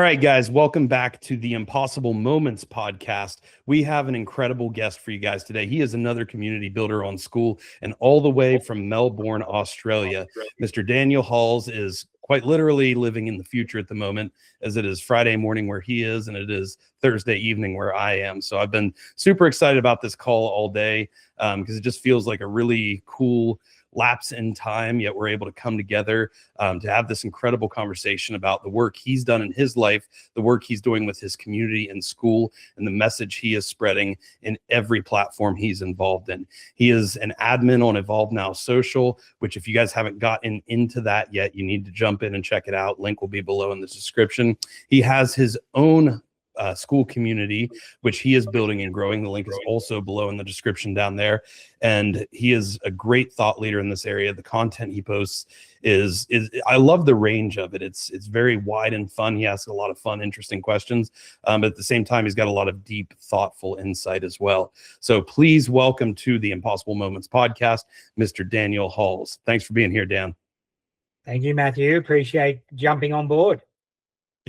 right, guys, welcome back to the Impossible Moments podcast. We have an incredible guest for you guys today. He is another community builder on Skool and all the way from Melbourne, Australia. Mr. Daniel Halls is quite literally living in the future at the moment, as it is Friday morning where he is, and it is Thursday evening where I am. So I've been super excited about this call all day because it just feels like a really cool lapse in time, yet we're able to come together to have this incredible conversation about the work he's done in his life, the work he's doing with his community and Skool, and the message he is spreading in every platform he's involved in. He is an admin on Evolve Now Social, which if you guys haven't gotten into that yet, you need to jump in and check it out. Link will be below in the description. He has his own Skool community, which he is building and growing. The link is also below in the description down there. And he is a great thought leader in this area. The content he posts is I love the range of it. It's very wide and fun. He asks a lot of fun, interesting questions. But at the same time, he's got a lot of deep, thoughtful insight as well. So please welcome to the Impossible Moments podcast, Mr. Daniel Halls. Thanks for being here, Dan. Thank you, Matthew. Appreciate jumping on board.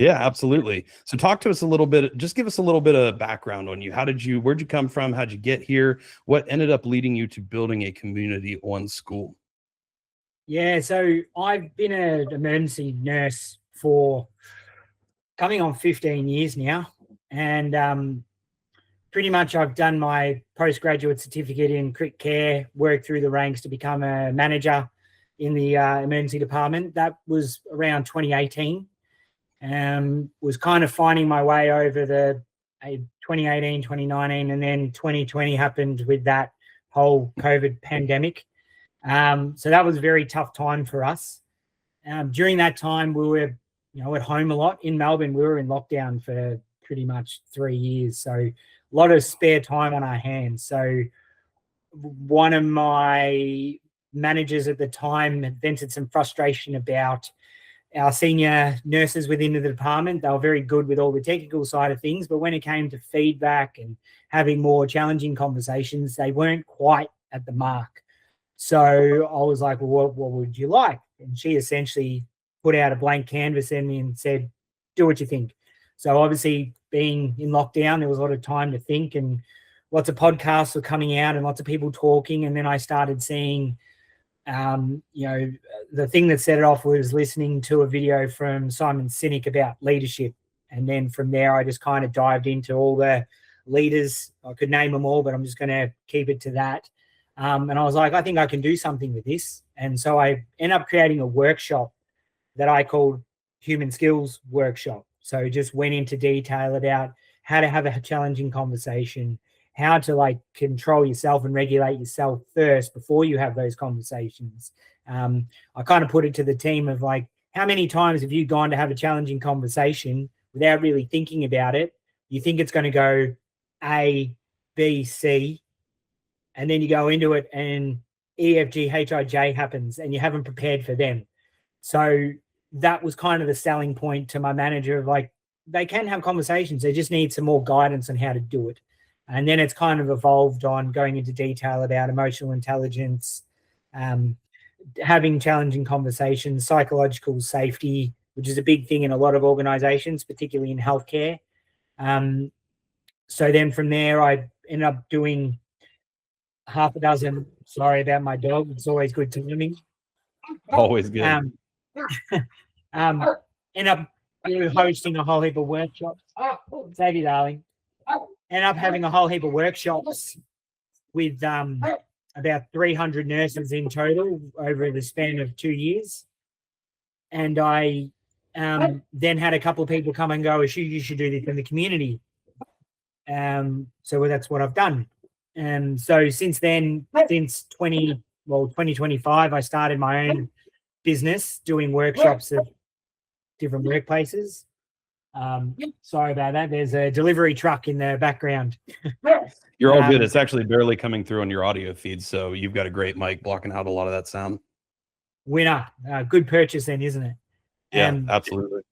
Yeah, absolutely. So talk to us a little bit, just give us a little bit of background on you. Where'd you come from? How'd you get here? What ended up leading you to building a community on Skool? Yeah, so I've been an emergency nurse for coming on 15 years now. And pretty much I've done my postgraduate certificate in crit care, worked through the ranks to become a manager in the emergency department. That was around 2018. Was kind of finding my way over the 2018, 2019, and then 2020 happened with that whole COVID pandemic. So that was a very tough time for us. During that time, we were, at home a lot in Melbourne. We were in lockdown for pretty much 3 years. So a lot of spare time on our hands. So one of my managers at the time vented some frustration about our senior nurses within the department. They were very good with all the technical side of things, but when it came to feedback and having more challenging conversations, they weren't quite at the mark. So I was like, well, what would you like? And she essentially put out a blank canvas at me and said, do what you think. So obviously being in lockdown, there was a lot of time to think and lots of podcasts were coming out and lots of people talking. And then I started seeing the thing that set it off was listening to a video from Simon Sinek about leadership. And then from there, I just kind of dived into all the leaders. I could name them all, but I'm just going to keep it to that. And I was like, I think I can do something with this. And so I ended up creating a workshop that I called Human Skills Workshop. So just went into detail about how to have a challenging conversation, how to control yourself and regulate yourself first before you have those conversations. I kind of put it to the team of how many times have you gone to have a challenging conversation without really thinking about it? You think it's going to go A, B, C, and then you go into it and E, F, G, H, I, J happens and you haven't prepared for them. So that was kind of the selling point to my manager of they can have conversations. They just need some more guidance on how to do it. And then it's kind of evolved on going into detail about emotional intelligence, having challenging conversations, psychological safety, which is a big thing in a lot of organizations, particularly in healthcare. So then from there, I ended up doing half a dozen. Sorry about my dog. It's always good timing. Always good. Ended up hosting a whole heap of workshops. Save you, darling. Ended up having a whole heap of workshops with about 300 nurses in total over the span of 2 years. And I then had a couple of people come and go, you should do this in the community. So that's what I've done. And so since then, since 2025, I started my own business doing workshops at different workplaces. Sorry about that. There's a delivery truck in the background. You're all good. It's actually barely coming through on your audio feed, so you've got a great mic blocking out a lot of that sound. Winner. Good purchase then, isn't it? Yeah, absolutely.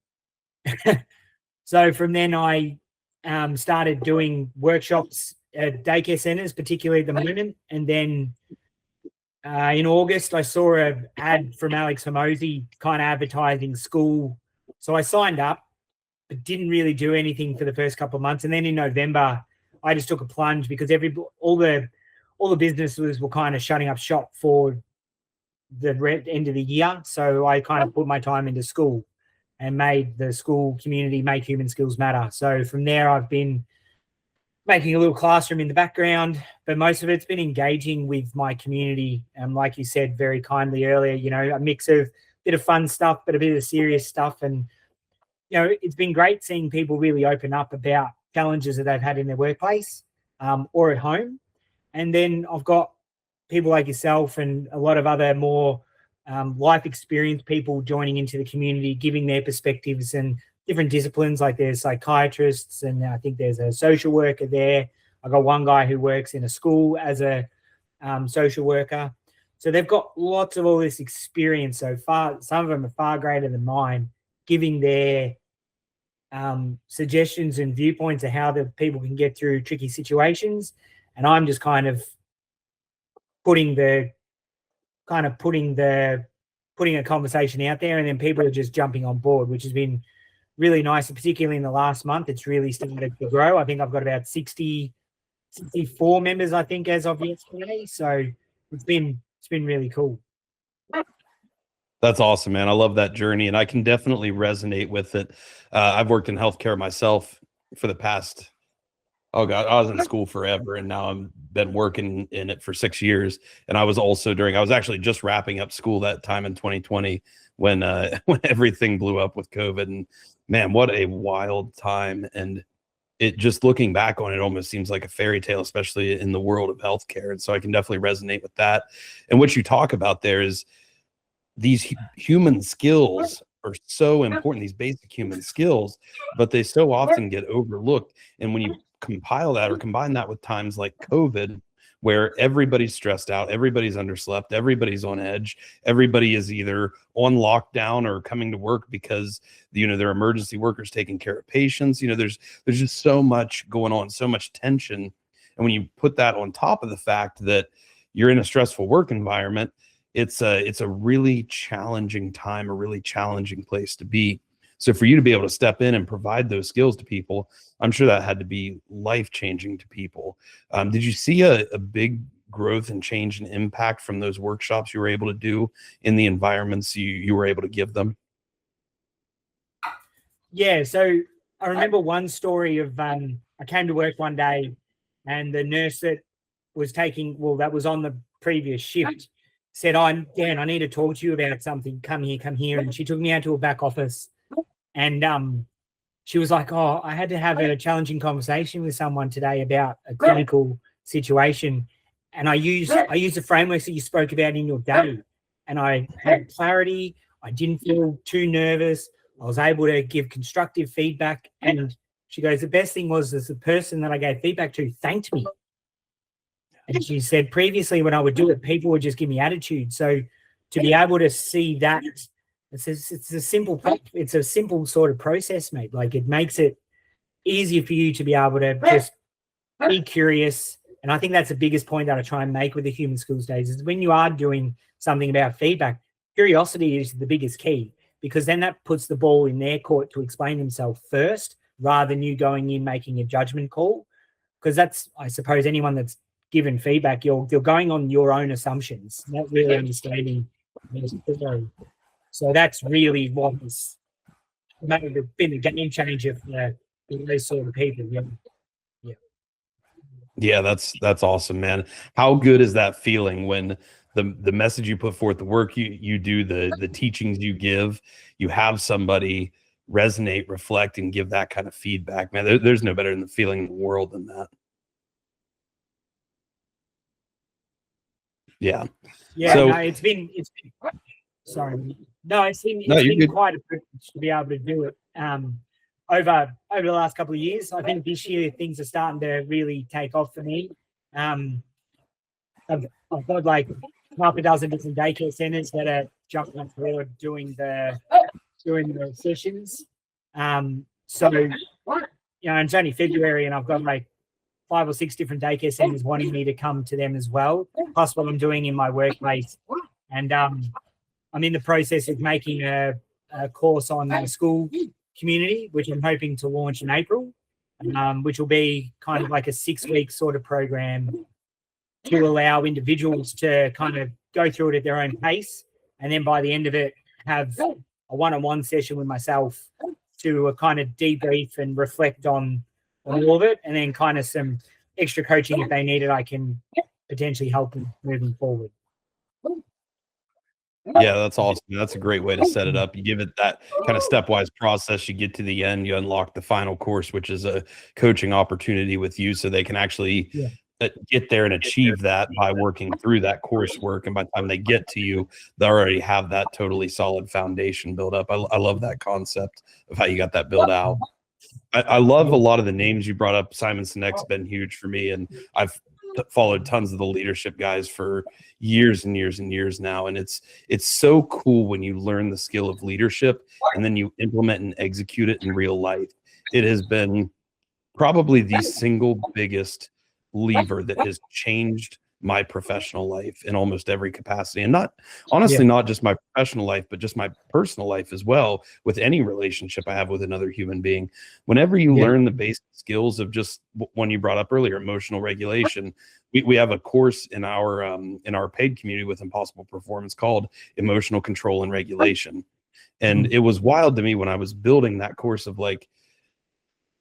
So from then I started doing workshops at daycare centers, particularly at the moment. And then in August, I saw an ad from Alex Hormozi kind of advertising Skool. So I signed up. but didn't really do anything for the first couple of months. And then in November, I just took a plunge because all the businesses were kind of shutting up shop for the end of the year. So I kind of put my time into Skool and made the Skool community make human skills matter. So from there, I've been making a little classroom in the background, but most of it's been engaging with my community. And like you said very kindly earlier, you know, a mix of a bit of fun stuff, but a bit of serious stuff. And, you know, it's been great seeing people really open up about challenges that they've had in their workplace or at home. And then I've got people like yourself and a lot of other more life experience people joining into the community, giving their perspectives and different disciplines. Like there's psychiatrists, and I think there's a social worker there. I got one guy who works in a school as a social worker. So they've got lots of all this experience so far. Some of them are far greater than mine, giving their suggestions and viewpoints of how the people can get through tricky situations. And I'm just kind of putting a conversation out there, and then people are just jumping on board, which has been really nice. And particularly in the last month, it's really started to grow. I think I've got about 64 members, I think, as of yesterday. So it's been really cool. That's awesome, man. I love that journey, and I can definitely resonate with it. I've worked in healthcare myself for the past, I was in school forever, and now I'm been working in it for 6 years. And I was actually just wrapping up school that time in 2020 when when everything blew up with COVID. And man, what a wild time. And it just looking back on it almost seems like a fairy tale, especially in the world of healthcare. And so I can definitely resonate with that. And what you talk about there is these human skills are so important, these basic human skills, but they so often get overlooked. And when you compile that or combine that with times like COVID, where everybody's stressed out, everybody's underslept, everybody's on edge, everybody is either on lockdown or coming to work because, you know, they're emergency workers taking care of patients. You know, there's just so much going on, so much tension. And when you put that on top of the fact that you're in a stressful work environment, it's a really challenging time, a really challenging place to be. So for you to be able to step in and provide those skills to people, I'm sure that had to be life-changing to people. Did you see a big growth and change and impact from those workshops you were able to do in the environments you were able to give them? Yeah, so I remember one story of I came to work one day, and the nurse that was that was on the previous shift said, Dan, I need to talk to you about something. Come here. And she took me out to a back office. And she was like, oh, I had to have a challenging conversation with someone today about a clinical situation. And I used the frameworks that you spoke about in your day. And I had clarity. I didn't feel too nervous. I was able to give constructive feedback. And she goes, the best thing was the person that I gave feedback to thanked me. And she said, previously when I would do it, people would just give me attitude. So to be able to see that, it's a simple sort of process, mate. Like, it makes it easier for you to be able to just be curious. And I think that's the biggest point that I try and make with the Human Skills Days is when you are doing something about feedback, curiosity is the biggest key, because then that puts the ball in their court to explain themselves first rather than you going in making a judgment call. Because that's, I suppose, anyone that's given feedback, you're going on your own assumptions, not really understanding. So that's really what has been the game changer for those sort of people. Yeah, that's awesome, man. How good is that feeling when the message you put forth, the work you do, the teachings you give, you have somebody resonate, reflect, and give that kind of feedback, man. There's no better than the feeling in the world than that. Yeah. So, no, it's been sorry. No, it's been quite a privilege to be able to do it over the last couple of years. I think this year things are starting to really take off for me. I've got like half a dozen different daycare centers that are jumping on board doing the sessions. So, you know, it's only February and I've got like 5 or 6 different daycare centers wanting me to come to them as well, plus what I'm doing in my workplace. And I'm in the process of making a course on Skool community, which I'm hoping to launch in April, which will be kind of like a 6-week sort of program to allow individuals to kind of go through it at their own pace. And then by the end of it, have a one-on-one session with myself to kind of debrief and reflect on all of it. And then kind of some extra coaching if they need it, I can potentially help them moving forward. Yeah, that's awesome. That's a great way to set it up. You give it that kind of stepwise process. You get to the end, you unlock the final course, which is a coaching opportunity with you, so they can actually get there and achieve that by working through that coursework. And by the time they get to you, they already have that totally solid foundation built up. I love that concept of how you got that built out. I love a lot of the names you brought up. Simon Sinek's been huge for me, and I've followed tons of the leadership guys for years and years and years now. And it's so cool when you learn the skill of leadership and then you implement and execute it in real life. It has been probably the single biggest lever that has changed my professional life in almost every capacity. And not just my professional life, but just my personal life as well, with any relationship I have with another human being. Whenever you learn the basic skills of just one you brought up earlier, emotional regulation, we have a course in our paid community with Impossible Performance called Emotional Control and Regulation. And it was wild to me when I was building that course of like,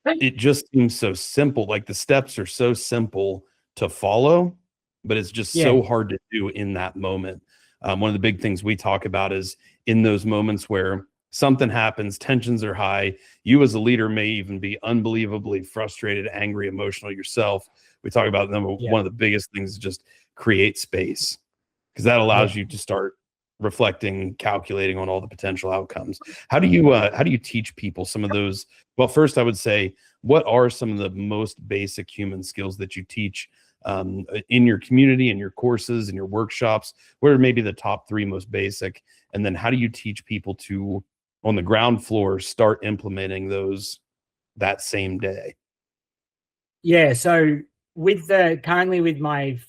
it just seems so simple. Like the steps are so simple to follow, but it's just so hard to do in that moment. One of the big things we talk about is in those moments where something happens, tensions are high, you as a leader may even be unbelievably frustrated, angry, emotional yourself. We talk about one of the biggest things is just create space, because that allows you to start reflecting, calculating on all the potential outcomes. How do you teach people some of those? Well, first I would say, what are some of the most basic human skills that you teach in your community, in your courses, in your workshops? What are maybe the top 3 most basic? And then how do you teach people to, on the ground floor, start implementing those that same day? Yeah. So currently with my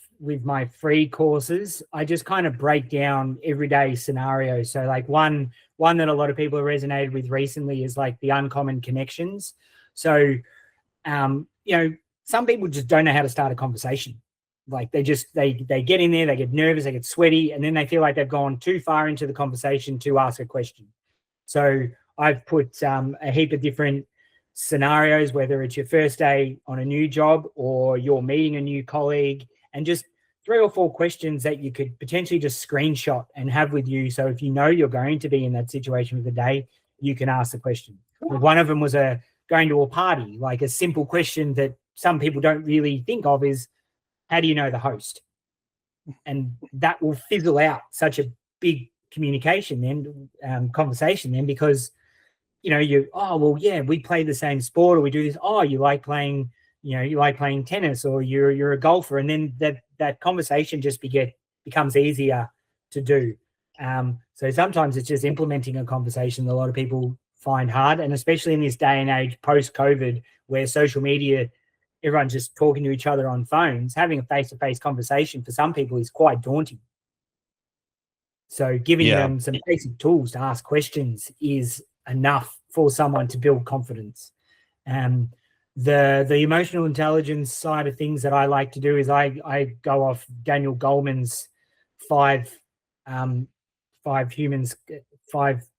free courses, I just kind of break down everyday scenarios. So like one that a lot of people have resonated with recently is like the uncommon connections. So, some people just don't know how to start a conversation. Like they get in there, they get nervous, they get sweaty, and then they feel like they've gone too far into the conversation to ask a question. So I've put a heap of different scenarios, whether it's your first day on a new job or you're meeting a new colleague, and just 3 or 4 questions that you could potentially just screenshot and have with you. So if you know you're going to be in that situation for the day, you can ask the question. One of them was going to a party. Like a simple question that some people don't really think of is, how do you know the host? And that will fizzle out such a big communication then, conversation then, because, we play the same sport, or we do this. Oh, you like playing tennis, or you're a golfer. And then that conversation just becomes easier to do. So sometimes it's just implementing a conversation that a lot of people find hard. And especially in this day and age, post-COVID, where social media, everyone's just talking to each other on phones, having a face-to-face conversation for some people is quite daunting. So giving them some basic tools to ask questions is enough for someone to build confidence. The emotional intelligence side of things that I like to do is I go off Daniel Goleman's five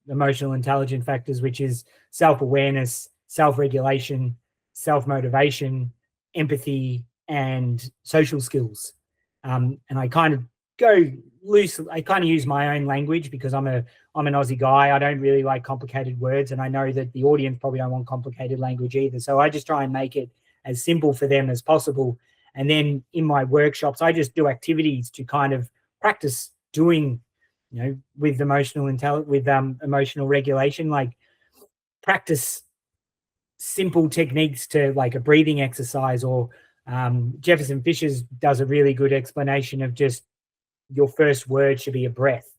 emotional intelligence factors, which is self-awareness, self-regulation, self-motivation, empathy, and social skills. And I kind of go loose. I kind of use my own language because I'm an Aussie guy. I don't really like complicated words, and I know that the audience probably don't want complicated language either. So I just try and make it as simple for them as possible. And then in my workshops, I just do activities to kind of practice doing, with emotional regulation, like practice simple techniques to like a breathing exercise, or Jefferson Fisher's does a really good explanation of just your first word should be a breath,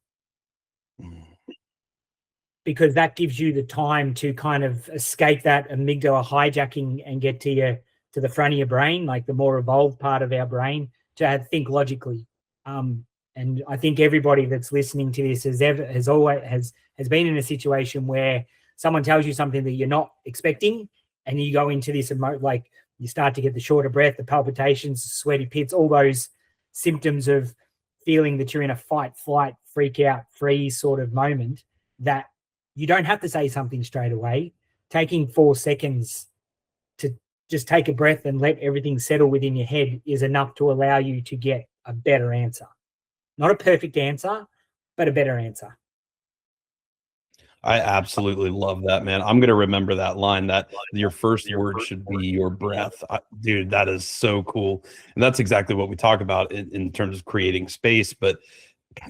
because that gives you the time to kind of escape that amygdala hijacking and get to the front of your brain, like the more evolved part of our brain, to think logically. And I think everybody that's listening to this has been in a situation where someone tells you something that you're not expecting, and you go into this like you start to get the shorter breath, the palpitations, sweaty pits, all those symptoms of feeling that you're in a fight, flight, freak out, freeze sort of moment, that you don't have to say something straight away. Taking 4 seconds to just take a breath and let everything settle within your head is enough to allow you to get a better answer. Not a perfect answer, but a better answer. I absolutely love that, man. I'm going to remember that line, that your first word should be your breath. Dude, that is so cool. And that's exactly what we talk about in terms of creating space. But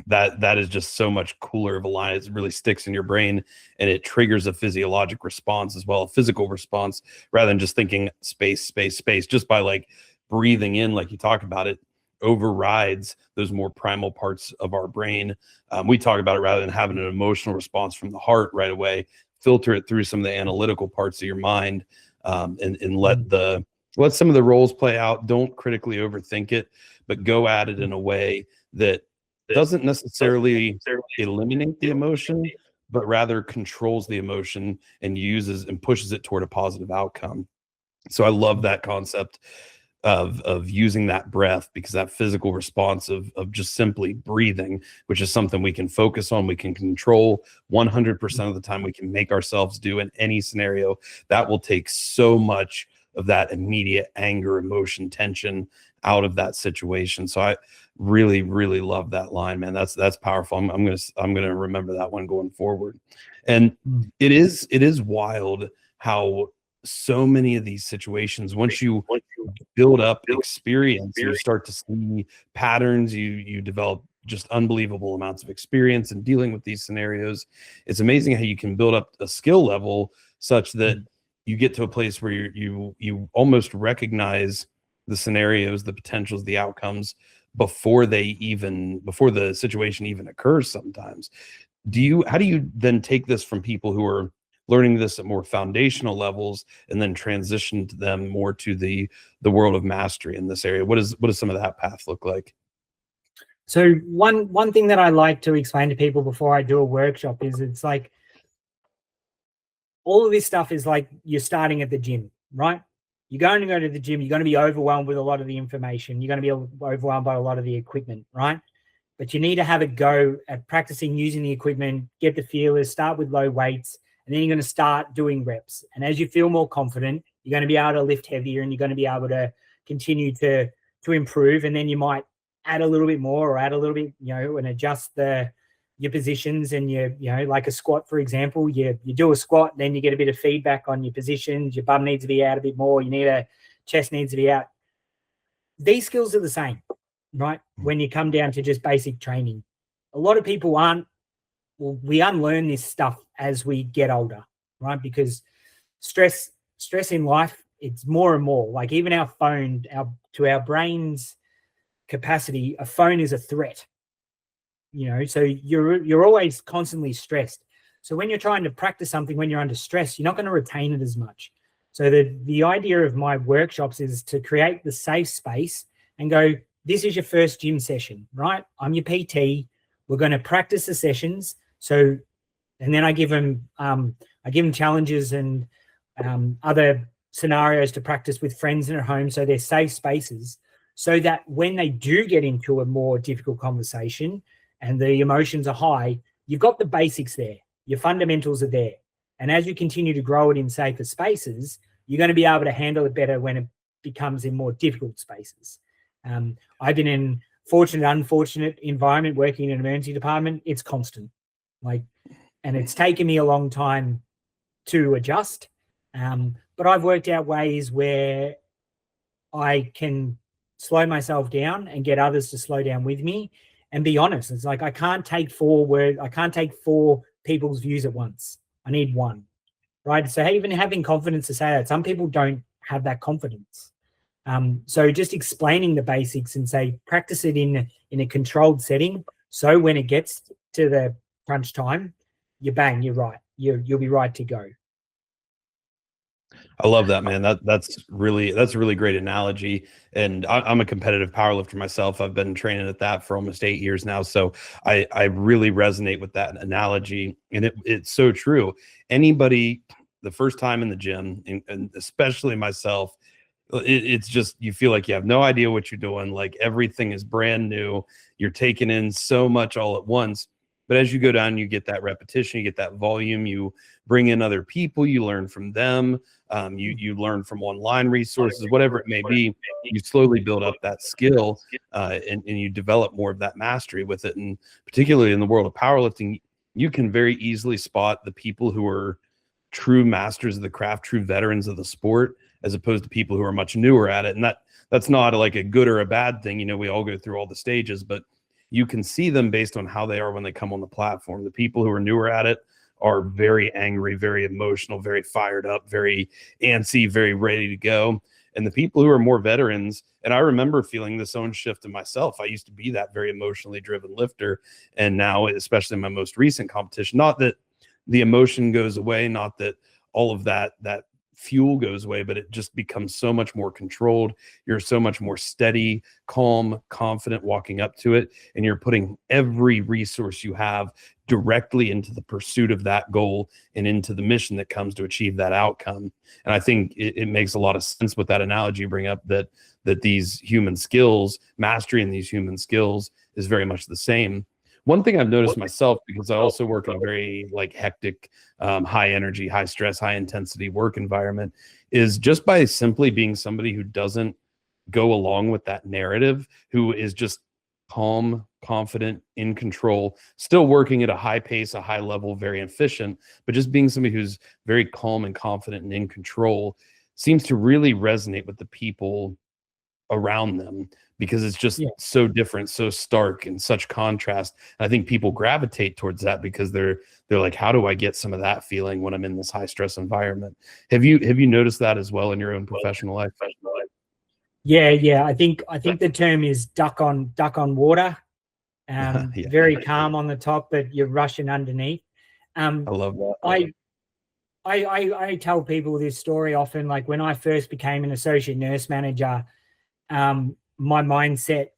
that is just so much cooler of a line. It really sticks in your brain, and it triggers a physiologic response as well, a physical response, rather than just thinking space, space, space. Just by like breathing in, like you talk about, it overrides those more primal parts of our brain. We talk about it, rather than having an emotional response from the heart right away, filter it through some of the analytical parts of your mind, and let some of the roles play out. Don't critically overthink it, but go at it in a way that doesn't necessarily eliminate the emotion, but rather controls the emotion and uses and pushes it toward a positive outcome. So I love that concept of using that breath, because that physical response of just simply breathing, which is something we can focus on, we can control 100% of the time, we can make ourselves do in any scenario, that will take so much of that immediate anger, emotion, tension out of that situation. So I really, really love that line, man. That's powerful. I'm gonna remember that one going forward. And it is wild how so many of these situations, once you build up experience, you start to see patterns, you develop just unbelievable amounts of experience in dealing with these scenarios. It's amazing how you can build up a skill level such that you get to a place where you almost recognize the scenarios, the potentials, the outcomes before the situation even occurs sometimes. How do you then take this from people who are learning this at more foundational levels and then transition to them more to the world of mastery in this area? What does some of that path look like? So one thing that I like to explain to people before I do a workshop is, it's like all of this stuff is like you're starting at the gym, right? You're going to go to the gym, you're going to be overwhelmed with a lot of the information, you're going to be overwhelmed by a lot of the equipment, right? But you need to have a go at practicing using the equipment, get the feelers, start with low weights, and then you're going to start doing reps. And as you feel more confident, you're going to be able to lift heavier, and you're going to be able to continue to improve. And then you might add a little bit more, or add a little bit, and adjust your positions. And like a squat, for example, you do a squat, then you get a bit of feedback on your positions. Your bum needs to be out a bit more. Chest needs to be out. These skills are the same, right? When you come down to just basic training, a lot of people we unlearn this stuff as we get older, right? Because stress in life, it's more and more. Like even our phone, to our brain's capacity, a phone is a threat. So you're always constantly stressed. So when you're trying to practice something when you're under stress, you're not going to retain it as much. So the idea of my workshops is to create the safe space and go, this is your first gym session, right? I'm your PT. We're going to practice the sessions. And then I give them challenges and other scenarios to practice with friends and at home. So they're safe spaces, so that when they do get into a more difficult conversation and the emotions are high, you've got the basics there. Your fundamentals are there. And as you continue to grow it in safer spaces, you're going to be able to handle it better when it becomes in more difficult spaces. I've been in unfortunate environment working in an emergency department. It's constant. And it's taken me a long time to adjust. But I've worked out ways where I can slow myself down and get others to slow down with me and be honest. It's like I can't take 4 people's views at once. I need one, right? So even having confidence to say that, some people don't have that confidence. So just explaining the basics and say practice it in a controlled setting. So when it gets to the crunch time, you're right. You'll be right to go. I love that, man. That's a really great analogy. And I'm a competitive powerlifter myself. I've been training at that for almost 8 years now. So I really resonate with that analogy. And it's so true. Anybody, the first time in the gym, and especially myself, it's just, you feel like you have no idea what you're doing. Like everything is brand new. You're taking in so much all at once. But as you go down, you get that repetition, you get that volume, you bring in other people, you learn from them, you learn from online resources, whatever it may be. You slowly build up that skill, and you develop more of that mastery with it. And particularly in the world of powerlifting, you can very easily spot the people who are true masters of the craft, true veterans of the sport, as opposed to people who are much newer at it. And that's not like a good or a bad thing. You know, we all go through all the stages, but you can see them based on how they are when they come on the platform. The people who are newer at it are very angry, very emotional, very fired up, very antsy, very ready to go. And the people who are more veterans, and I remember feeling this own shift in myself. I used to be that very emotionally driven lifter. And now, especially in my most recent competition, not that the emotion goes away, not that all of that fuel goes away, but it just becomes so much more controlled. You're so much more steady, calm, confident walking up to it, and you're putting every resource you have directly into the pursuit of that goal and into the mission that comes to achieve that outcome. And I think it makes a lot of sense with that analogy you bring up, that these human skills, mastery in these human skills, is very much the same. One thing I've noticed myself, because I also work in a very like hectic, high energy, high stress, high intensity work environment, is just by simply being somebody who doesn't go along with that narrative, who is just calm, confident, in control, still working at a high pace, a high level, very efficient, but just being somebody who's very calm and confident and in control seems to really resonate with the people around them, because it's just so different, so stark, and such contrast. And I think people gravitate towards that because they're like, how do I get some of that feeling when I'm in this high stress environment? Have you noticed that as well in your own professional life? Yeah. I think the term is duck on water. Very calm on the top, but you're rushing underneath. I love that. I tell people this story often. Like when I first became an associate nurse manager, my mindset,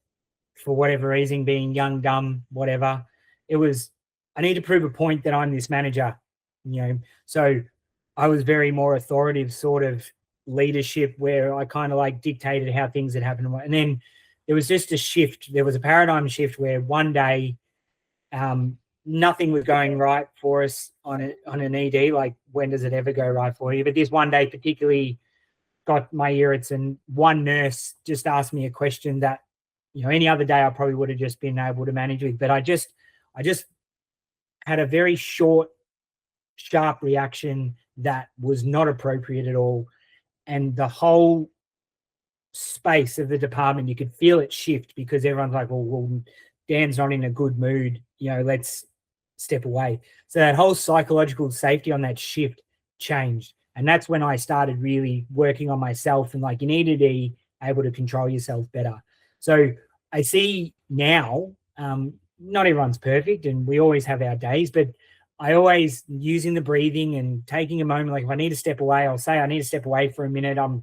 for whatever reason, being young, dumb, whatever, it was, I need to prove a point that I'm this manager, you know. So I was very more authoritative sort of leadership, where I kind of like dictated how things had happened. And then there was just a shift. There was a paradigm shift where one day nothing was going right for us on an ED. Like, when does it ever go right for you? But this one day particularly got my irrits, and one nurse just asked me a question that, you know, any other day I probably would have just been able to manage with. But I just had a very short, sharp reaction that was not appropriate at all. And the whole space of the department, you could feel it shift, because everyone's like, well, Dan's not in a good mood, you know, let's step away. So that whole psychological safety on that shift changed. And that's when I started really working on myself, and like, you need to be able to control yourself better. So I see now, not everyone's perfect, and we always have our days, but I always, using the breathing and taking a moment, like if I need to step away, I'll say I need to step away for a minute. And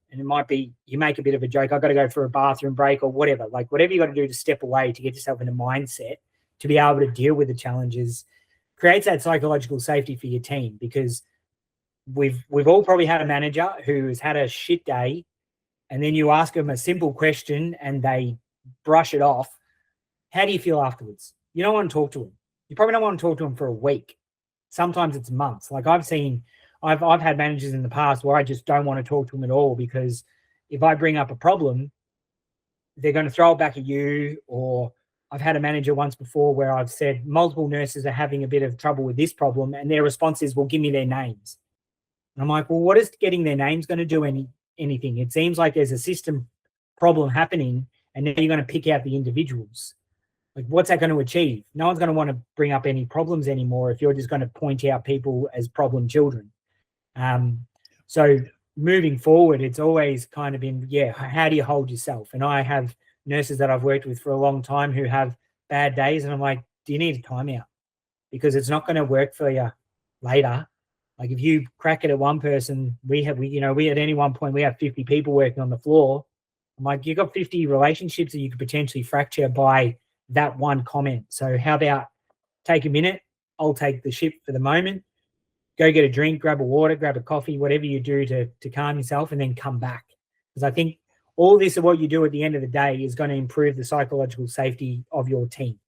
it might be, you make a bit of a joke, I've got to go for a bathroom break or whatever. Like whatever you got to do to step away, to get yourself in a mindset to be able to deal with the challenges, creates that psychological safety for your team. Because we've all probably had a manager who has had a shit day, and then you ask them a simple question and they brush it off. How do you feel afterwards? You don't want to talk to them. You probably don't want to talk to them for a week. Sometimes it's months. Like I've had managers in the past where I just don't want to talk to them at all, because if I bring up a problem, they're going to throw it back at you. Or I've had a manager once before where I've said multiple nurses are having a bit of trouble with this problem, and their response is, well, give me their names. And I'm like, well, what is getting their names going to do anything? It seems like there's a system problem happening, and then you're going to pick out the individuals. Like, what's that going to achieve? No one's going to want to bring up any problems anymore if you're just going to point out people as problem children. So moving forward, it's always kind of been, how do you hold yourself? And I have nurses that I've worked with for a long time who have bad days, and I'm like, do you need a timeout? Because it's not going to work for you later. Like if you crack it at one person, we at any one point we have 50 people working on the floor. I'm like, you've got 50 relationships that you could potentially fracture by that one comment. So how about take a minute? I'll take the ship for the moment. Go get a drink, grab a water, grab a coffee, whatever you do to calm yourself, and then come back. Because I think all this of what you do at the end of the day is going to improve the psychological safety of your team.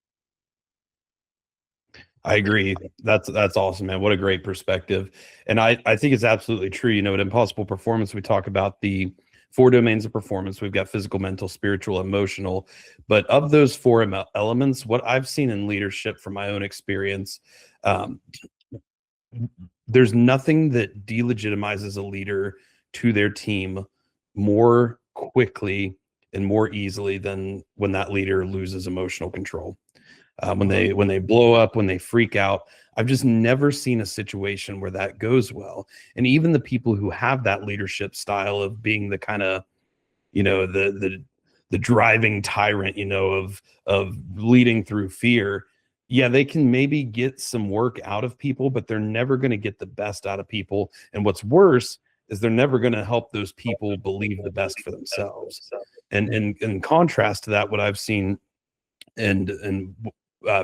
I agree. That's awesome, man. What a great perspective. And I think it's absolutely true. You know, at Impossible Performance, we talk about the 4 domains of performance. We've got physical, mental, spiritual, emotional. But of those 4 elements, what I've seen in leadership from my own experience, there's nothing that delegitimizes a leader to their team more quickly and more easily than when that leader loses emotional control. When they blow up, when they freak out. I've just never seen a situation where that goes well. And even the people who have that leadership style of being the kind of, you know, the driving tyrant, you know, of leading through fear. Yeah, they can maybe get some work out of people, but they're never going to get the best out of people. And what's worse is they're never going to help those people believe the best for themselves. And in contrast to that, what I've seen and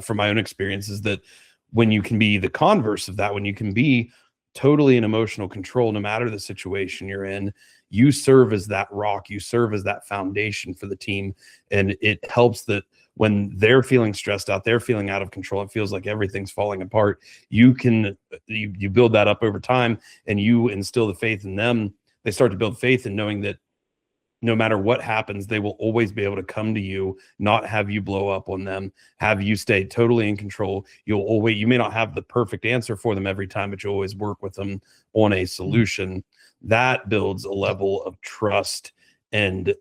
from my own experience is that when you can be the converse of that, when you can be totally in emotional control, no matter the situation you're in, you serve as that rock, you serve as that foundation for the team. And it helps that when they're feeling stressed out, they're feeling out of control, it feels like everything's falling apart. You build that up over time, and you instill the faith in them. They start to build faith in knowing that no matter what happens, they will always be able to come to you, not have you blow up on them, have you stay totally in control. You may not have the perfect answer for them every time, but you always work with them on a solution. That builds a level of trust and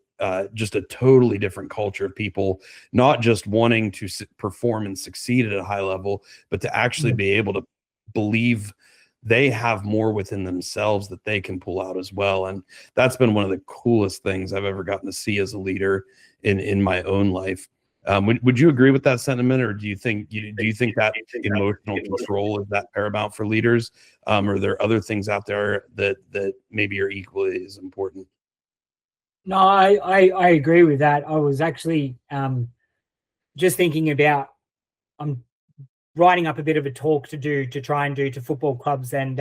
just a totally different culture of people, not just wanting to perform and succeed at a high level, but to actually be able to believe they have more within themselves that they can pull out as well. And that's been one of the coolest things I've ever gotten to see as a leader in my own life. Would you agree with that sentiment, or do you think that emotional control is that paramount for leaders? Or are there other things out there that maybe are equally as important? No, I agree with that. I was actually just thinking about, I'm writing up a bit of a talk to try and do to football clubs. And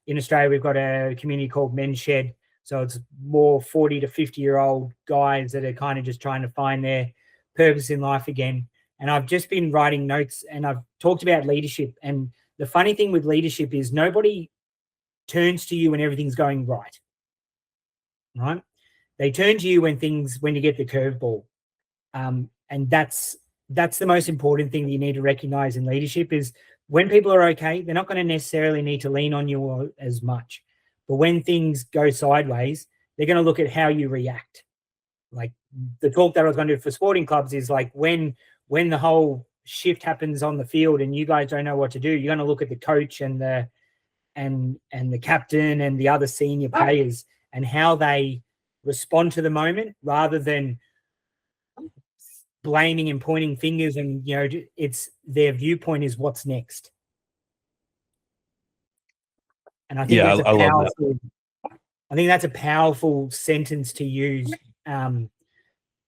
in Australia, we've got a community called Men's Shed. So it's more 40 to 50-year-old guys that are kind of just trying to find their purpose in life again. And I've just been writing notes, and I've talked about leadership. And the funny thing with leadership is nobody turns to you when everything's going right. Right? They turn to you when you get the curveball. And that's the most important thing that you need to recognize in leadership is when people are okay, they're not going to necessarily need to lean on you as much. But when things go sideways, they're going to look at how you react. Like the talk that I was going to do for sporting clubs is like when the whole shift happens on the field and you guys don't know what to do, you're going to look at the coach and the captain and the other senior players and how they respond to the moment rather than blaming and pointing fingers. And it's their viewpoint is what's next. And I think I think that's a powerful sentence to use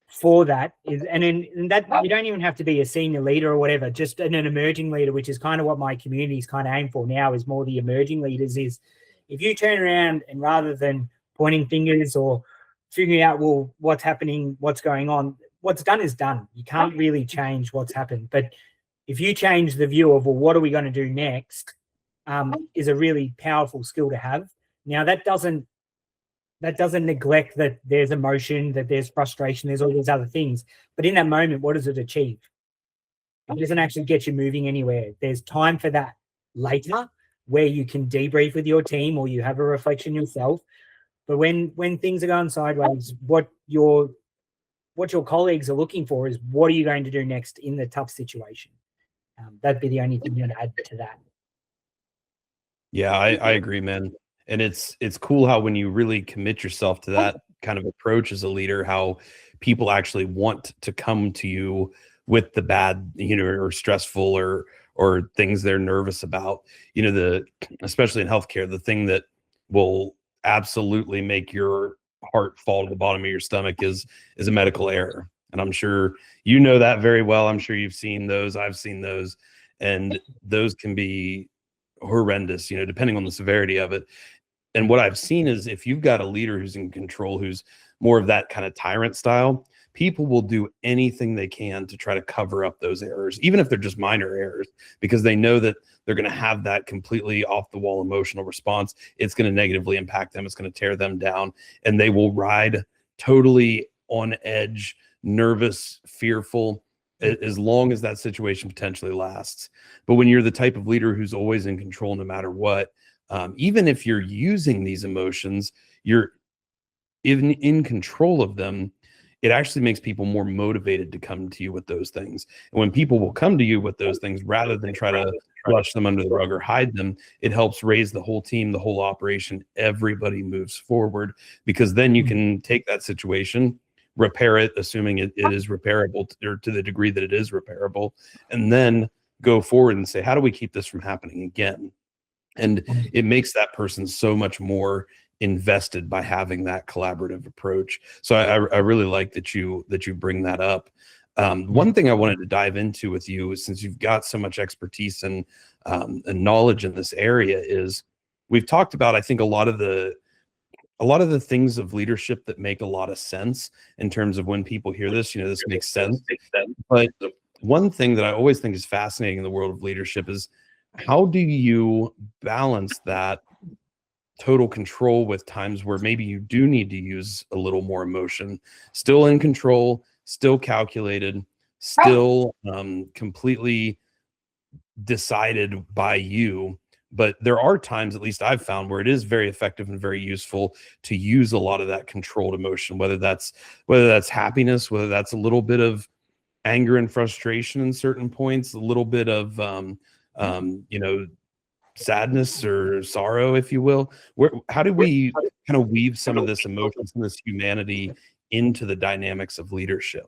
for that. And that you don't even have to be a senior leader or whatever, just an emerging leader, which is kind of what my community is kind of aimed for now, is more the emerging leaders. Is if you turn around and rather than pointing fingers or figuring out, well, what's happening, what's going on, what's done is done. You can't really change what's happened. But if you change the view of, well, what are we going to do next, is a really powerful skill to have. Now, that doesn't neglect that there's emotion, that there's frustration, there's all these other things. But in that moment, what does it achieve? It doesn't actually get you moving anywhere. There's time for that later where you can debrief with your team or you have a reflection yourself. But when things are going sideways, what your colleagues are looking for is, what are you going to do next in the tough situation? That'd be the only thing you'd add to that. Yeah, I agree, man. And it's cool how when you really commit yourself to that kind of approach as a leader, how people actually want to come to you with the bad, or stressful or things they're nervous about. Especially in healthcare, the thing that will absolutely make your heart fall to the bottom of your stomach is a medical error. And I'm sure you know that very well. I'm sure you've seen those. I've seen those, and those can be horrendous, depending on the severity of it. And what I've seen is if you've got a leader who's in control, who's more of that kind of tyrant style, people will do anything they can to try to cover up those errors, even if they're just minor errors, because they know that they're going to have that completely off the wall emotional response. It's going to negatively impact them. It's going to tear them down, and they will ride totally on edge, nervous, fearful, as long as that situation potentially lasts. But when you're the type of leader who's always in control, no matter what, even if you're using these emotions, you're even in control of them. It actually makes people more motivated to come to you with those things. And when people will come to you with those things, rather than try to flush them under the rug or hide them, it helps raise the whole team, the whole operation. Everybody moves forward, because then you can take that situation, repair it, assuming it is repairable, or to the degree that it is repairable, and then go forward and say, how do we keep this from happening again? And it makes that person so much more invested by having that collaborative approach. So I really like that you bring that up. One thing I wanted to dive into with you is, since you've got so much expertise and knowledge in this area, is we've talked about, I think, a lot of the things of leadership that make a lot of sense in terms of when people hear this, this makes sense. But one thing that I always think is fascinating in the world of leadership is, how do you balance that total control with times where maybe you do need to use a little more emotion, still in control, still calculated, still completely decided by you? But there are times, at least I've found, where it is very effective and very useful to use a lot of that controlled emotion, whether that's happiness, whether that's a little bit of anger and frustration in certain points, a little bit of sadness or sorrow, if you will. How do we kind of weave some of this emotions and this humanity into the dynamics of leadership?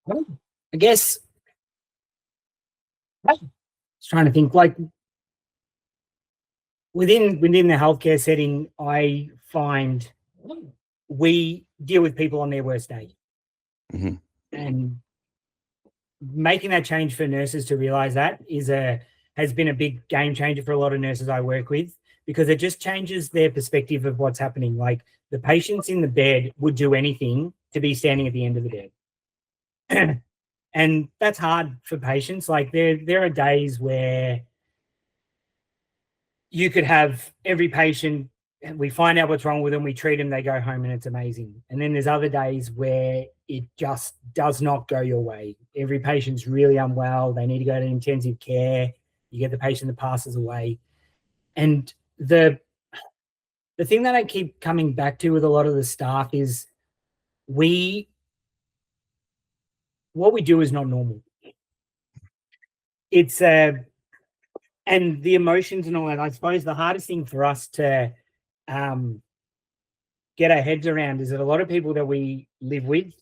I guess I was trying to think, like, within the healthcare setting, I find we deal with people on their worst day. Mm-hmm. And making that change for nurses to realize that has been a big game changer for a lot of nurses I work with, because it just changes their perspective of what's happening. Like, the patients in the bed would do anything to be standing at the end of the bed. And that's hard for patients. Like, there are days where you could have every patient, and we find out what's wrong with them, we treat them, they go home, and it's amazing. And then there's other days where it just does not go your way. Every patient's really unwell, they need to go to intensive care, you get the patient that passes away. And the thing that I keep coming back to with a lot of the staff is, what we do is not normal. It's and the emotions and all that, I suppose the hardest thing for us to get our heads around is that a lot of people that we live with,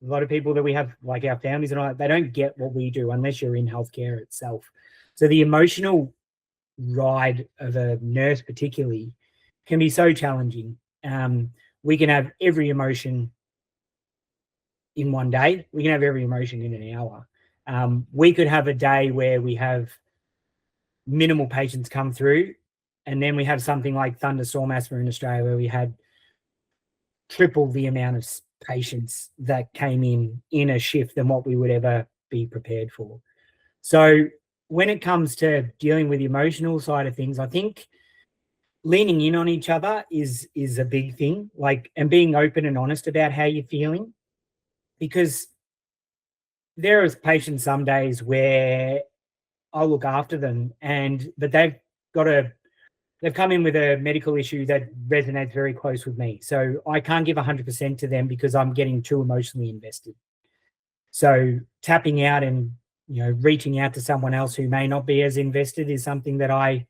a lot of people that we have, like our families and all that, they don't get what we do unless you're in healthcare itself. So the emotional ride of a nurse particularly can be so challenging. We can have every emotion in one day. We can have every emotion in an hour. We could have a day where we have minimal patients come through, and then we have something like thunderstorm asthma in Australia, where we had triple the amount of patients that came in a shift than what we would ever be prepared for. So when it comes to dealing with the emotional side of things, I think leaning in on each other is a big thing, like, and being open and honest about how you're feeling, because there is patients some days where I'll look after them, but they've come in with a medical issue that resonates very close with me. So I can't give 100% to them because I'm getting too emotionally invested. So tapping out and, reaching out to someone else who may not be as invested is something that I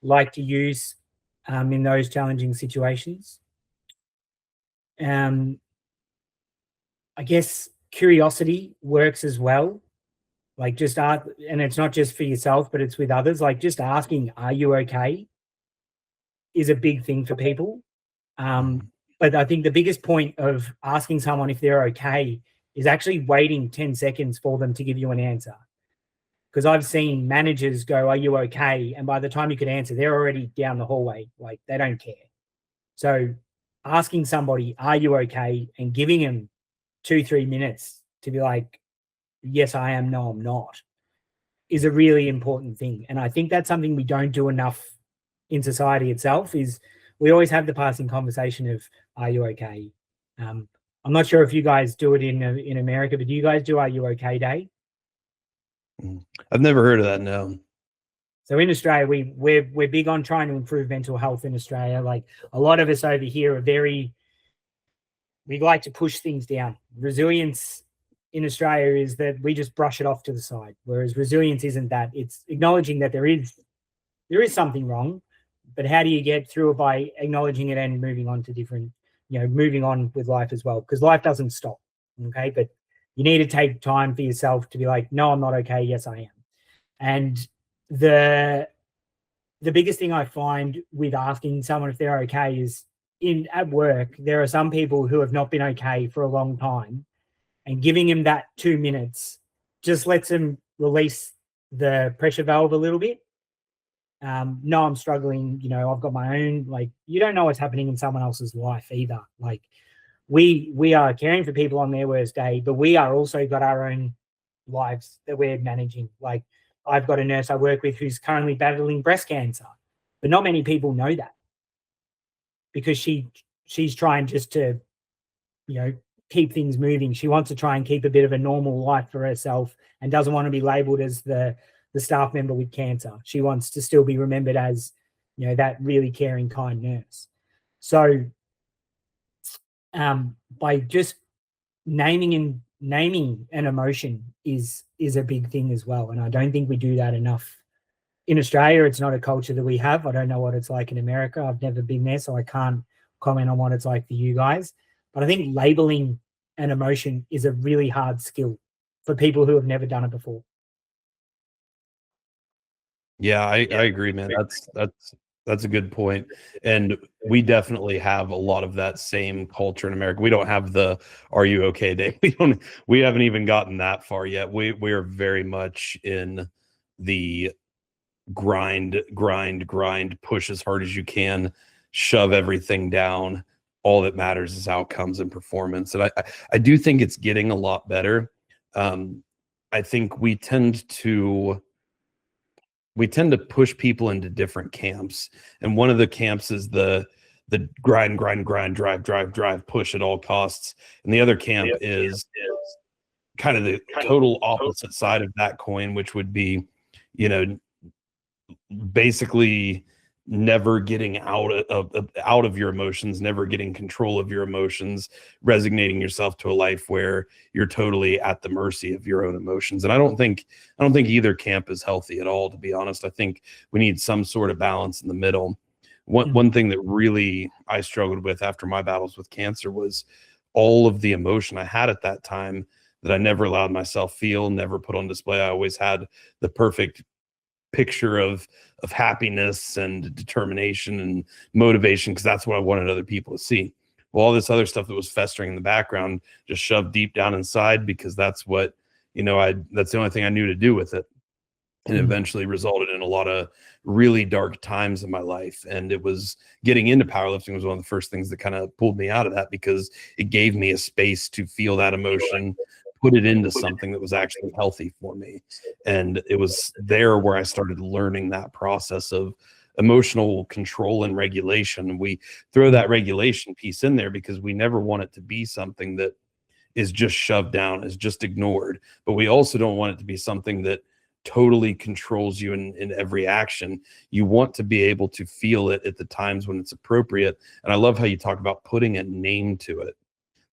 like to use in those challenging situations. I guess curiosity works as well. Like just ask, and it's not just for yourself, but it's with others. Like just asking, "Are you okay?" is a big thing for people. But I think the biggest point of asking someone if they're okay is actually waiting 10 seconds for them to give you an answer. Because I've seen managers go, "Are you okay?" And by the time you could answer, they're already down the hallway. Like they don't care. So asking somebody, "Are you okay?" and giving them 2-3 minutes to be like, "Yes, I am. No, I'm not," is a really important thing. And I think that's something we don't do enough in society itself. Is we always have the passing conversation of, "Are you okay?" I'm not sure if you guys do it in America, but do you guys do "Are you okay" day? I've never heard of that. No. So in Australia, we're big on trying to improve mental health in Australia. Like a lot of us over here are we like to push things down. Resilience in Australia is that we just brush it off to the side, whereas resilience isn't that. It's acknowledging that there is something wrong, but how do you get through it? By acknowledging it and moving on to different, moving on with life as well, because life doesn't stop. Okay, but you need to take time for yourself to be like, "No, I'm not okay. Yes, I am." And the biggest thing I find with asking someone if they're okay is at work, there are some people who have not been okay for a long time, and giving them that 2 minutes just lets them release the pressure valve a little bit. No, I'm struggling, I've got my own, like, you don't know what's happening in someone else's life either. Like we are caring for people on their worst day, but we are also got our own lives that we're managing. Like I've got a nurse I work with who's currently battling breast cancer, but not many people know that because she's trying just to, keep things moving. She wants to try and keep a bit of a normal life for herself and doesn't want to be labeled as the staff member with cancer. She wants to still be remembered as, that really caring, kind nurse. So by just naming an emotion is a big thing as well. And I don't think we do that enough. In Australia, it's not a culture that we have. I don't know what it's like in America. I've never been there, so I can't comment on what it's like for you guys. But I think labeling an emotion is a really hard skill for people who have never done it before. Yeah, I agree, man. That's a good point. And we definitely have a lot of that same culture in America. We don't have the "Are you okay" day. We haven't even gotten that far yet. We are very much in the grind, push as hard as you can, shove everything down. All that matters is outcomes and performance. And I do think it's getting a lot better. I think we tend to push people into different camps. And one of the camps is the grind, drive, push at all costs. And the other camp is kind of the total opposite side of that coin, which would be, basically never getting out of your emotions, never getting control of your emotions, resignating yourself to a life where you're totally at the mercy of your own emotions. And I don't think either camp is healthy at all, to be honest. I think we need some sort of balance in the middle. One thing that really I struggled with after my battles with cancer was all of the emotion I had at that time that I never allowed myself feel, never put on display. I always had the perfect picture of happiness and determination and motivation, because that's what I wanted other people to see. Well, all this other stuff that was festering in the background just shoved deep down inside, because that's what, that's the only thing I knew to do with it. And eventually resulted in a lot of really dark times in my life. And it was getting into powerlifting was one of the first things that kind of pulled me out of that, because it gave me a space to feel that emotion, put it into something that was actually healthy for me. And it was there where I started learning that process of emotional control and regulation. And we throw that regulation piece in there because we never want it to be something that is just shoved down, is just ignored. But we also don't want it to be something that totally controls you in every action. You want to be able to feel it at the times when it's appropriate. And I love how you talk about putting a name to it.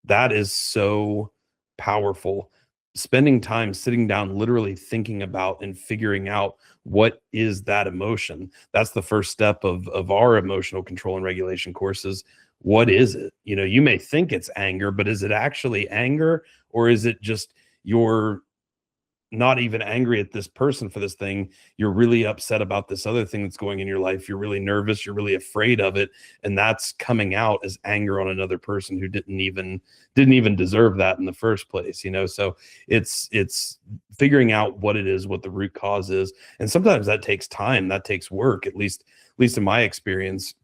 That is so powerful. Spending time sitting down, literally thinking about and figuring out what is that emotion. That's the first step of our emotional control and regulation courses. what is it? You know, you may think it's anger, but is it actually anger, or is it just you're not even angry at this person for this thing? You're really upset about this other thing that's going in your life. You're really nervous. You're really afraid of it. And that's coming out as anger on another person who didn't even deserve that in the first place, you know? So it's figuring out what it is, what the root cause is. And sometimes that takes time. That takes work, at least in my experience.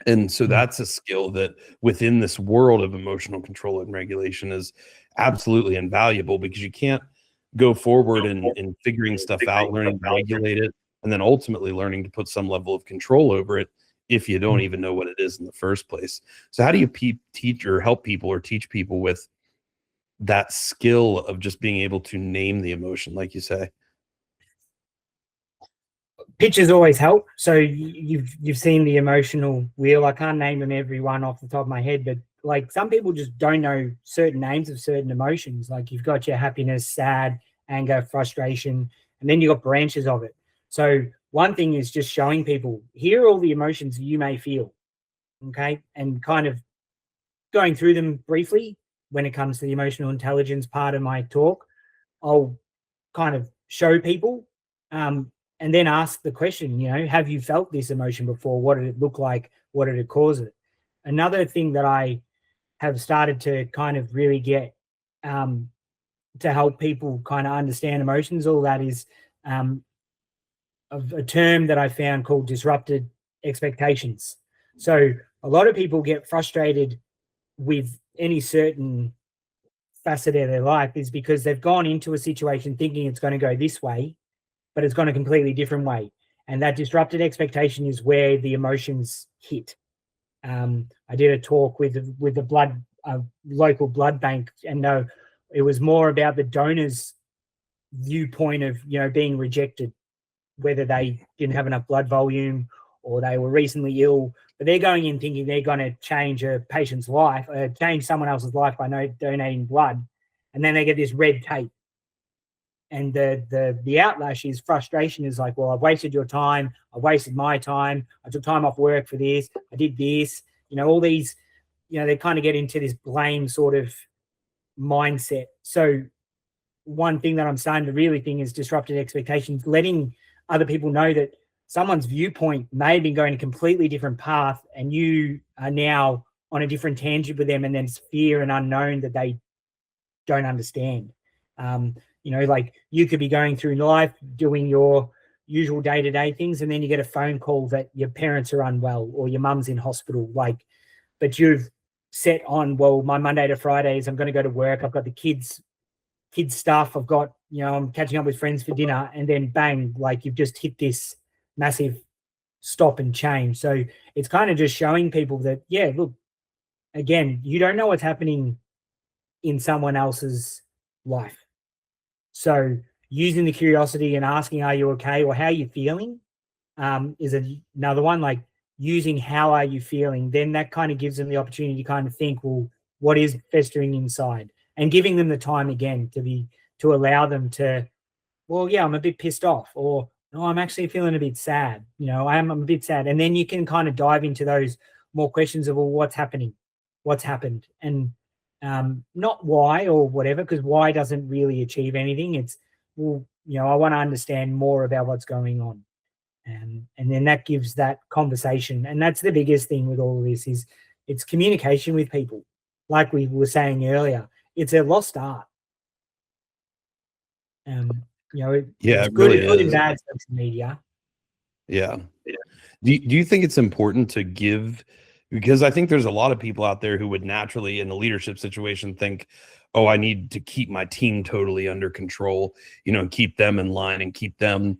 And so that's a skill that within this world of emotional control and regulation is absolutely invaluable, because you can't go forward in figuring stuff out, learning to regulate it, and then ultimately learning to put some level of control over it if you don't even know what it is in the first place. So how do you teach or help people or teach people with that skill of just being able to name the emotion, like you say? Pictures always help. So you've seen the emotional wheel. I can't name them every one off the top of my head, but like some people just don't know certain names of certain emotions. Like you've got your happiness, sad, anger, frustration, and then you've got branches of it. So one thing is just showing people, here are all the emotions you may feel, okay? And kind of going through them briefly. When it comes to the emotional intelligence part of my talk, I'll kind of show people, and then ask the question, you know, have you felt this emotion before? What did it look like? What did it cause it? Another thing that I have started to kind of really get to help people kind of understand emotions, all that is of a term that I found called disrupted expectations. So a lot of people get frustrated with any certain facet of their life is because they've gone into a situation thinking it's going to go this way, but it's gone a completely different way. And that disrupted expectation is where the emotions hit. I did a talk with a local blood bank, and it was more about the donor's viewpoint of, you know, being rejected, whether they didn't have enough blood volume or they were recently ill, but they're going in thinking they're going to change a patient's life, change someone else's life by donating blood, and then they get this red tape. And the outlash is frustration, is like, well, I've wasted your time, I've wasted my time, I took time off work for this, I did this, you know, all these, you know, they kind of get into this blame sort of mindset. So one thing that I'm starting to really think is disrupted expectations, letting other people know that someone's viewpoint may have been going a completely different path, and you are now on a different tangent with them, and then it's fear and unknown that they don't understand. You know, like you could be going through life doing your usual day-to-day things, and then you get a phone call that your parents are unwell or your mum's in hospital, like, but you've set on, well, my Monday to Fridays, I'm going to go to work, I've got the kids stuff, I've got, you know, I'm catching up with friends for dinner, and then bang, like you've just hit this massive stop and change. So it's kind of just showing people that, yeah, look, again, you don't know what's happening in someone else's life. So using the curiosity and asking, are you okay, or how are you feeling, is another one. Like using how are you feeling, then that kind of gives them the opportunity to kind of think, well, what is festering inside, and giving them the time again to allow them to, well, yeah, I'm a bit pissed off, or no, I'm actually feeling a bit sad. You know, I'm a bit sad. And then you can kind of dive into those more questions of, well, what's happening? What's happened? And not why or whatever, because why doesn't really achieve anything. It's, well, you know, I want to understand more about what's going on. And then that gives that conversation. And that's the biggest thing with all of this is it's communication with people. Like we were saying earlier, it's a lost art. You know, Yeah, it's it really good and is. bad social media. Yeah. Do you think it's important to give, because I think there's a lot of people out there who would naturally in a leadership situation think, oh, I need to keep my team totally under control, you know, and keep them in line and keep them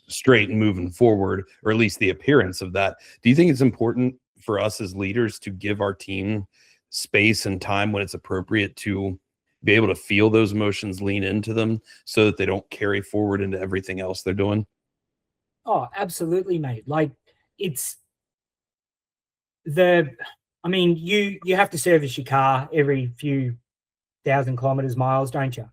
straight and moving forward, or at least the appearance of that. Do you think it's important for us as leaders to give our team space and time when it's appropriate to be able to feel those emotions, lean into them so that they don't carry forward into everything else they're doing? Oh, absolutely, mate. Like it's I mean, you have to service your car every few thousand kilometers, miles, don't you?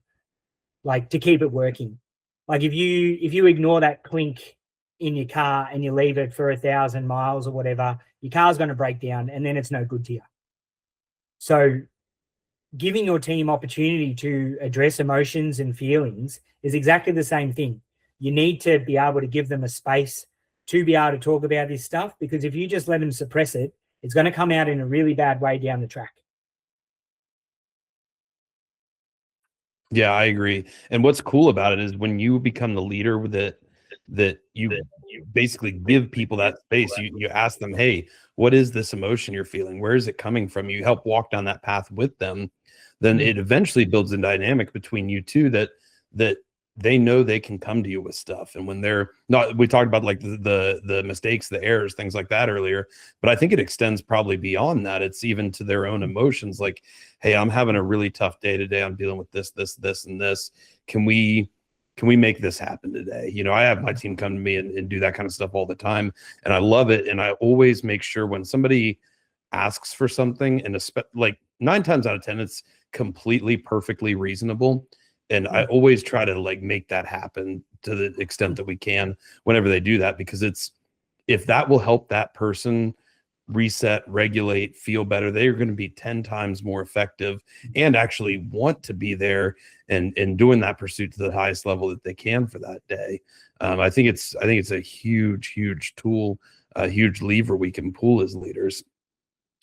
Like to keep it working. Like if you ignore that clink in your car and you leave it for 1,000 miles or whatever, your car's going to break down, and then it's no good to you. So giving your team opportunity to address emotions and feelings is exactly the same thing. You need to be able to give them a space to be able to talk about this stuff, because if you just let them suppress it, it's going to come out in a really bad way down the track. Yeah, I agree. And what's cool about it is when you become the leader that you basically give people that space. You ask them, hey, what is this emotion you're feeling? Where is it coming from? You help walk down that path with them. Then it eventually builds a dynamic between you two that they know they can come to you with stuff. And when they're not, we talked about like the mistakes, the errors, things like that earlier, but I think it extends probably beyond that. It's even to their own emotions. Like, hey, I'm having a really tough day today. I'm dealing with this, and this. Can we make this happen today? You know, I have my team come to me and do that kind of stuff all the time. And I love it. And I always make sure when somebody asks for something, and like 9 times out of 10, it's completely perfectly reasonable. And I always try to like make that happen to the extent that we can whenever they do that, because if that will help that person reset, regulate, feel better, they're going to be 10 times more effective and actually want to be there and doing that pursuit to the highest level that they can for that day. I think it's a huge tool, a huge lever we can pull as leaders.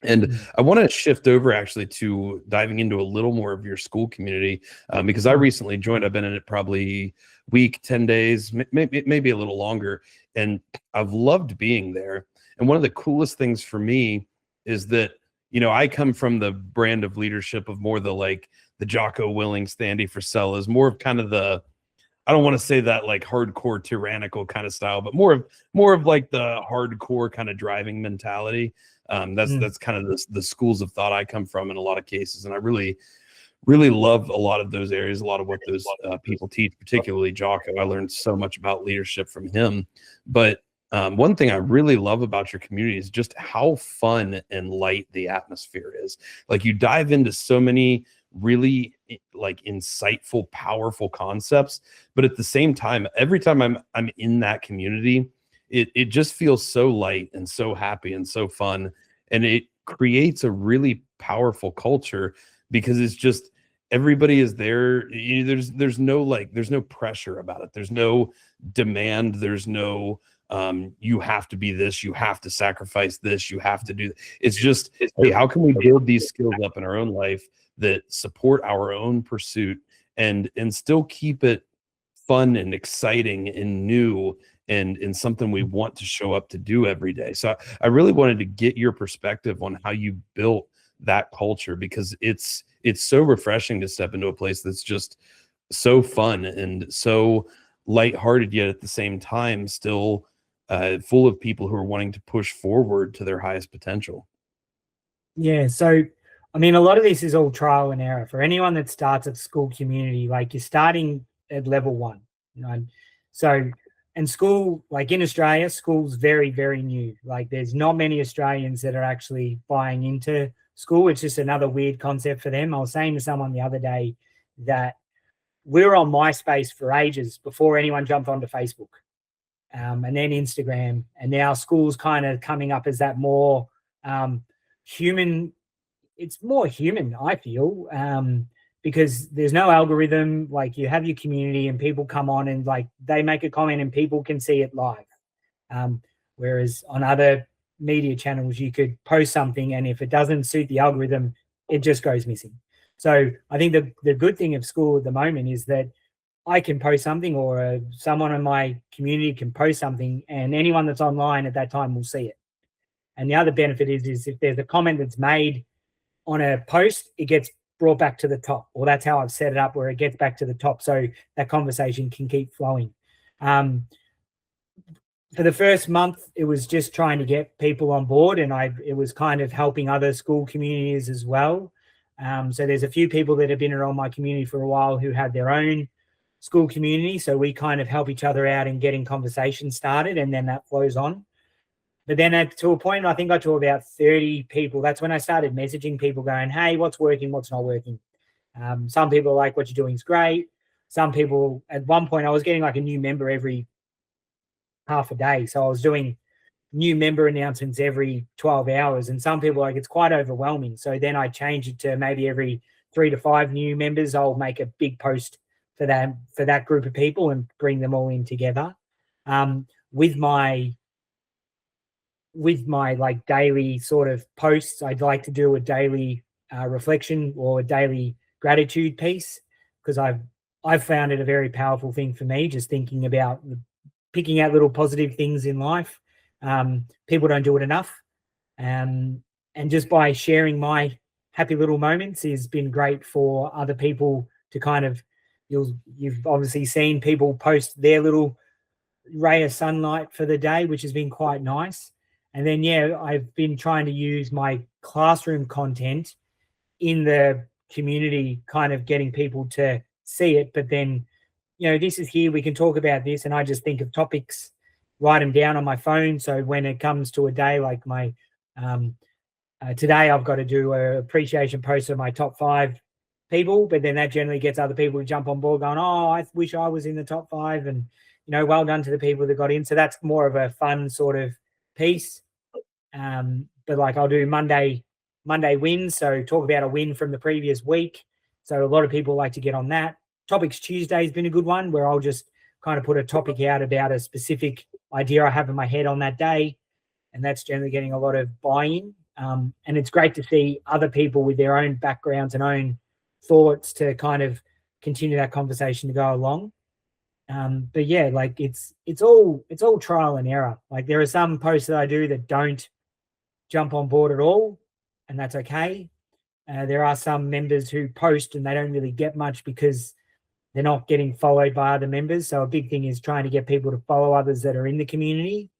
And I want to shift over actually to diving into a little more of your school community, because I recently joined. I've been in it probably week, 10 days, maybe a little longer. And I've loved being there. And one of the coolest things for me is that, you know, I come from the brand of leadership of more the Jocko Willink, Standy Frisella's, more of kind of the, I don't want to say that like hardcore tyrannical kind of style, but more of like the hardcore kind of driving mentality. That's kind of the schools of thought I come from in a lot of cases. And I really love a lot of those areas, a lot of what those people teach, particularly Jocko. I learned so much about leadership from him. But one thing I really love about your community is just how fun and light the atmosphere is. Like, you dive into so many really like insightful, powerful concepts, but at the same time, every time I'm in that community, it just feels so light and so happy and so fun, and it creates a really powerful culture, because it's just everybody is there. There's no pressure about it. There's no demand. There's no you have to be this, you have to sacrifice this, you have to do that. It's just, hey, how can we build these skills up in our own life that support our own pursuit and still keep it fun and exciting and new and something we want to show up to do every day. So I really wanted to get your perspective on how you built that culture, because it's so refreshing to step into a place that's just so fun and so lighthearted, yet at the same time still full of people who are wanting to push forward to their highest potential. Yeah, so I mean, a lot of this is all trial and error for anyone that starts at school community. Like, you're starting at level 1, you know. So, and school, like in Australia, school's very, very new. Like, there's not many Australians that are actually buying into school. It's just another weird concept for them. I was saying to someone the other day that we were on MySpace for ages before anyone jumped onto Facebook, and then Instagram, and now school's kind of coming up as that more human. It's more human, I feel, because there's no algorithm. Like, you have your community and people come on and like they make a comment and people can see it live. Whereas on other media channels, you could post something and if it doesn't suit the algorithm, it just goes missing. So I think the good thing of school at the moment is that I can post something, or someone in my community can post something, and anyone that's online at that time will see it. And the other benefit is if there's a comment that's made on a post, it gets brought back to the top, or that's how I've set it up, where it gets back to the top, so that conversation can keep flowing. For the first month, it was just trying to get people on board, and it was kind of helping other school communities as well. So there's a few people that have been around my community for a while who have their own school community, so we kind of help each other out in getting conversations started, and then that flows on. But then to a point, I think I got to about 30 people. That's when I started messaging people going, hey, what's working, what's not working? Some people are like, what you're doing is great. Some people, at one point, I was getting like a new member every half a day. So I was doing new member announcements every 12 hours. And some people, like, it's quite overwhelming. So then I change it to maybe every 3 to 5 new members, I'll make a big post for that group of people and bring them all in together. With my like daily sort of posts, I'd like to do a daily reflection or a daily gratitude piece, because I've found it a very powerful thing for me, just thinking about picking out little positive things in life. People don't do it enough. And just by sharing my happy little moments has been great for other people to kind of, you've obviously seen people post their little ray of sunlight for the day, which has been quite nice. And then, yeah, I've been trying to use my classroom content in the community, kind of getting people to see it. But then, this is here, we can talk about this. And I just think of topics, write them down on my phone. So when it comes to a day like my, today I've got to do an appreciation post of my top 5 people, but then that generally gets other people to jump on board going, oh, I wish I was in the top 5. And, well done to the people that got in. So that's more of a fun sort of piece. But like I'll do Monday wins. So talk about a win from the previous week. So a lot of people like to get on that. Topics Tuesday has been a good one, where I'll just kind of put a topic out about a specific idea I have in my head on that day. And that's generally getting a lot of buy-in. And it's great to see other people with their own backgrounds and own thoughts to kind of continue that conversation to go along. But yeah, like it's all trial and error. Like there are some posts that I do that don't jump on board at all, and that's okay. There are some members who post and they don't really get much because they're not getting followed by other members. So a big thing is trying to get people to follow others that are in the community.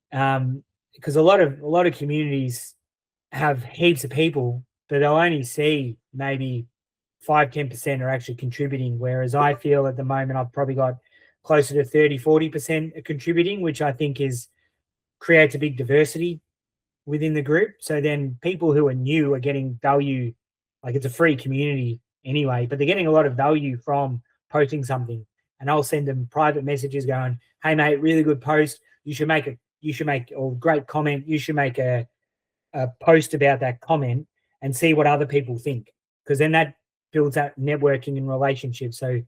Because a lot of communities have heaps of people, but they'll only see maybe 5-10% are actually contributing, whereas I feel at the moment I've probably got closer to 30-40% contributing, which I think creates a big diversity within the group. So then people who are new are getting value, like it's a free community anyway, but they're getting a lot of value from posting something. And I'll send them private messages going, hey mate, really good post, you should make or great comment, you should make a post about that comment and see what other people think, because then that builds that networking and relationships. So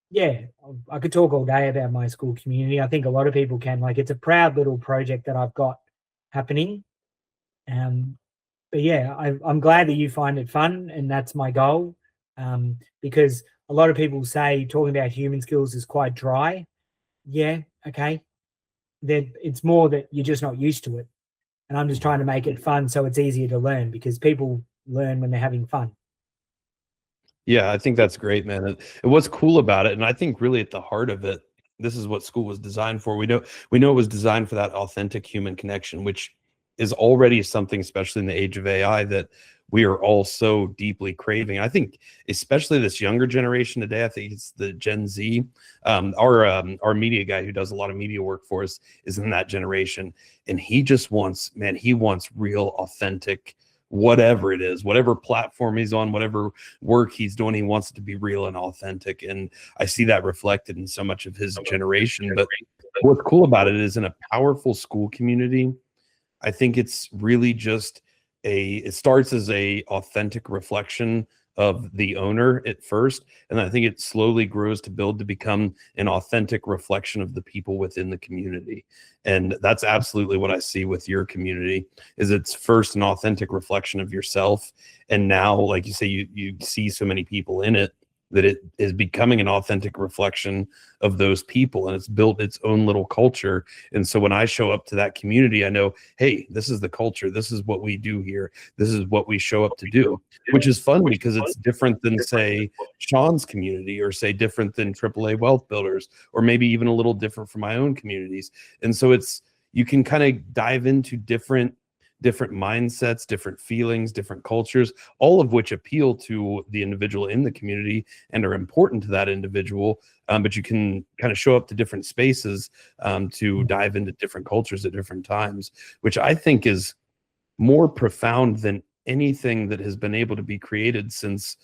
yeah, I could talk all day about my school community. I think a lot of people can. Like it's a proud little project that I've got happening. But yeah, I'm glad that you find it fun, and that's my goal. Because a lot of people say talking about human skills is quite dry. Yeah, okay. It's more that you're just not used to it. And I'm just trying to make it fun so it's easier to learn, because people learn when they're having fun. Yeah, I think that's great, man. And what's cool about it, and I think really at the heart of it, this is what Skool was designed for. We know it was designed for that authentic human connection, which is already something, especially in the age of AI, that we are all so deeply craving. I think especially this younger generation today, I think it's the Gen Z. Our media guy who does a lot of media work for us is in that generation, and he just wants, man, he wants real, authentic, whatever it is, whatever platform he's on, whatever work he's doing, he wants it to be real and authentic. And I see that reflected in so much of his generation. But what's cool about it is, in a powerful school community, I think it's really just it starts as a authentic reflection of the owner at first, and I think it slowly grows to build to become an authentic reflection of the people within the community. And that's absolutely what I see with your community, is it's first an authentic reflection of yourself, and now, like you say, you see so many people in it that it is becoming an authentic reflection of those people, and it's built its own little culture. And so when I show up to that community, I know, hey, this is the culture, this is what we do here, this is what we show up to do, which is fun because it's different than, say, Sean's community, or say different than AAA Wealth Builders, or maybe even a little different from my own communities. And so you can kind of dive into different mindsets, different feelings, different cultures, all of which appeal to the individual in the community and are important to that individual. But you can kind of show up to different spaces to dive into different cultures at different times, which I think is more profound than anything that has been able to be created since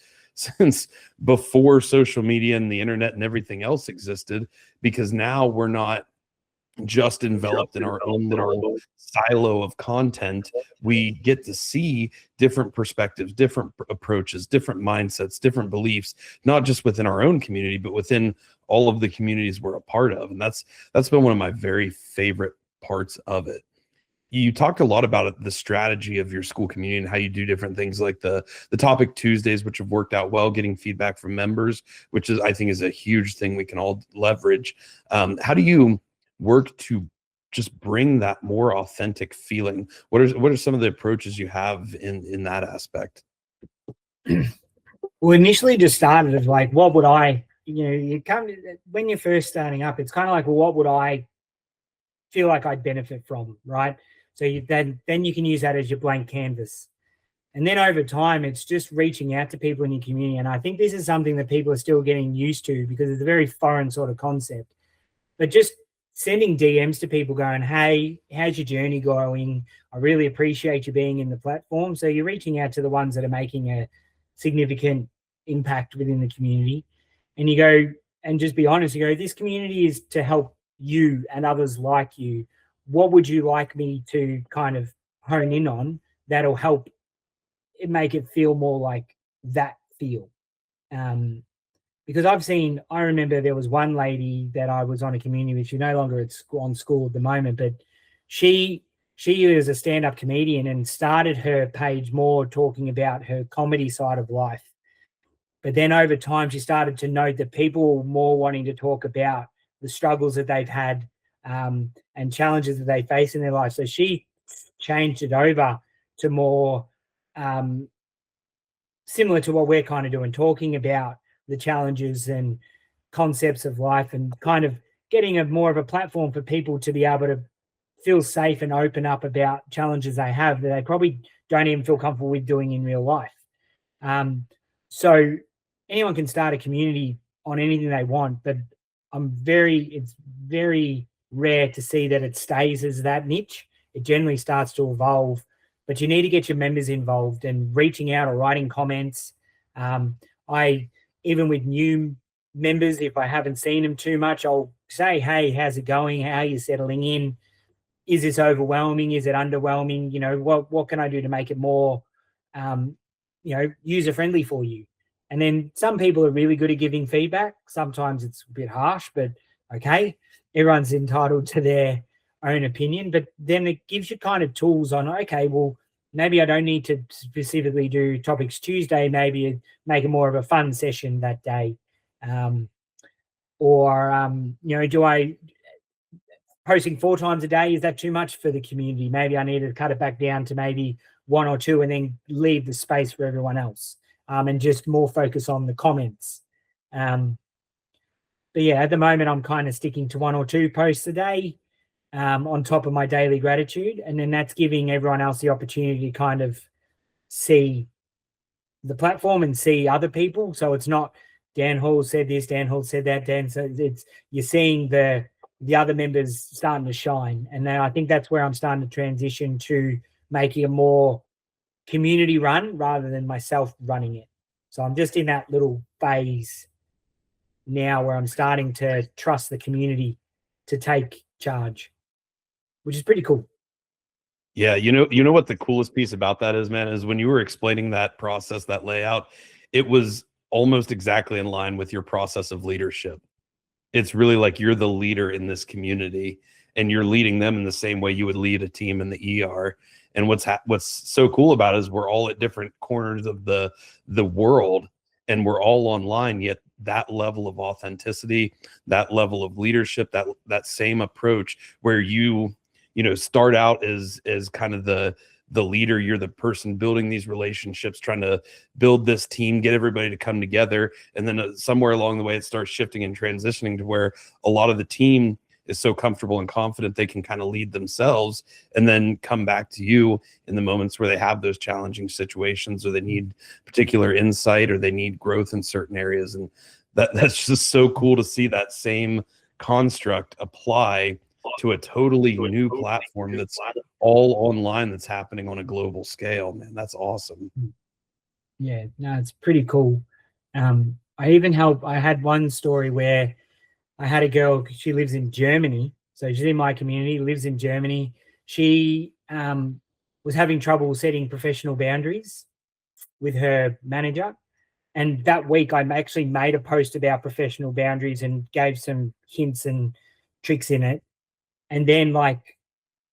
before social media and the internet and everything else existed. Because now we're not just enveloped in our own little silo of content, we get to see different perspectives, different approaches, different mindsets, different beliefs, not just within our own community, but within all of the communities we're a part of. And that's been one of my very favorite parts of it. You talked a lot about it, the strategy of your school community and how you do different things like the topic Tuesdays, which have worked out well, getting feedback from members, which is, I think, is a huge thing we can all leverage. How do you work to just bring that more authentic feeling? What are some of the approaches you have in that aspect? Well, initially just started as like, what would I, you come when you're first starting up, it's kind of like, well, what would I feel like I'd benefit from, right? So then you can use that as your blank canvas. And then over time, it's just reaching out to people in your community. And I think this is something that people are still getting used to because it's a very foreign sort of concept. But just sending DMs to people going, hey, how's your journey going? I really appreciate you being in the platform. So you're reaching out to the ones that are making a significant impact within the community. And you go, and just be honest, you go, this community is to help you and others like you. What would you like me to kind of hone in on that'll help it make it feel more like that feel? Because I remember there was one lady that I was on a community with. She's no longer on Skool at the moment, but she is a stand-up comedian and started her page more talking about her comedy side of life. But then over time, she started to note that people were more wanting to talk about the struggles that they've had and challenges that they face in their life. So she changed it over to more similar to what we're kind of doing, talking about the challenges and concepts of life and kind of getting more of a platform for people to be able to feel safe and open up about challenges they have that they probably don't even feel comfortable with doing in real life. So anyone can start a community on anything they want, but it's very rare to see that it stays as that niche. It generally starts to evolve, but you need to get your members involved and reaching out or writing comments. Even with new members, if I haven't seen them too much, I'll say, hey, how's it going? How are you settling in? Is this overwhelming? Is it underwhelming? What can I do to make it more, user-friendly for you? And then some people are really good at giving feedback. Sometimes it's a bit harsh, but okay, everyone's entitled to their own opinion. But then it gives you kind of tools on, okay, well, maybe I don't need to specifically do Topics Tuesday. Maybe make it more of a fun session that day. Do I posting 4 times a day? Is that too much for the community? Maybe I need to cut it back down to maybe 1 or 2 and then leave the space for everyone else. And just more focus on the comments. But yeah, at the moment, I'm kind of sticking to 1 or 2 posts a day on top of my daily gratitude. And then that's giving everyone else the opportunity to kind of see the platform and see other people. So it's not Dan Hall said this, Dan Hall said that, so you're seeing the other members starting to shine. And then I think that's where I'm starting to transition to making a more community run rather than myself running it. So I'm just in that little phase now where I'm starting to trust the community to take charge, which is pretty cool. Yeah, you know what the coolest piece about that is, man, is when you were explaining that process, that layout, it was almost exactly in line with your process of leadership. It's really like you're the leader in this community and you're leading them in the same way you would lead a team in the ER. And what's so cool about it is we're all at different corners of the world and we're all online, yet that level of authenticity, that level of leadership, that same approach where you start out as kind of the leader, you're the person building these relationships, trying to build this team, get everybody to come together. And then somewhere along the way, it starts shifting and transitioning to where a lot of the team is so comfortable and confident they can kind of lead themselves and then come back to you in the moments where they have those challenging situations or they need particular insight or they need growth in certain areas. And that's just so cool to see that same construct apply to a totally new platform that's all online, that's happening on a global scale. Man, that's awesome. Yeah, no, it's pretty cool. I had one story where I had a girl, she lives in Germany, So she's in my community, lives in Germany. She was having trouble setting professional boundaries with her manager. And that week, I actually made a post about professional boundaries and gave some hints and tricks in it. And then, like,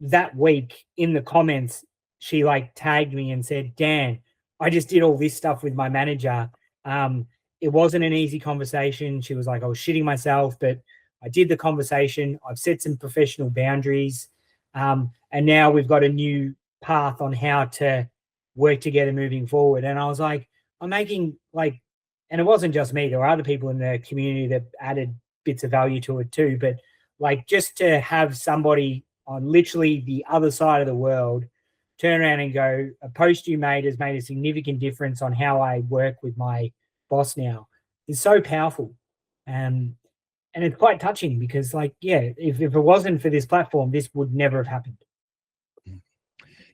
that week in the comments, she like tagged me and said, Dan, I just did all this stuff with my manager. It wasn't an easy conversation. She was like, I was shitting myself, but I did the conversation. I've set some professional boundaries. And now we've got a new path on how to work together moving forward. And I was like, I'm making like, and it wasn't just me, there were other people in the community that added bits of value to it too. But like, just to have somebody on literally the other side of the world turn around and go, a post you made has made a significant difference on how I work with my boss now, is so powerful. And it's quite touching because, like, yeah, if it wasn't for this platform, this would never have happened.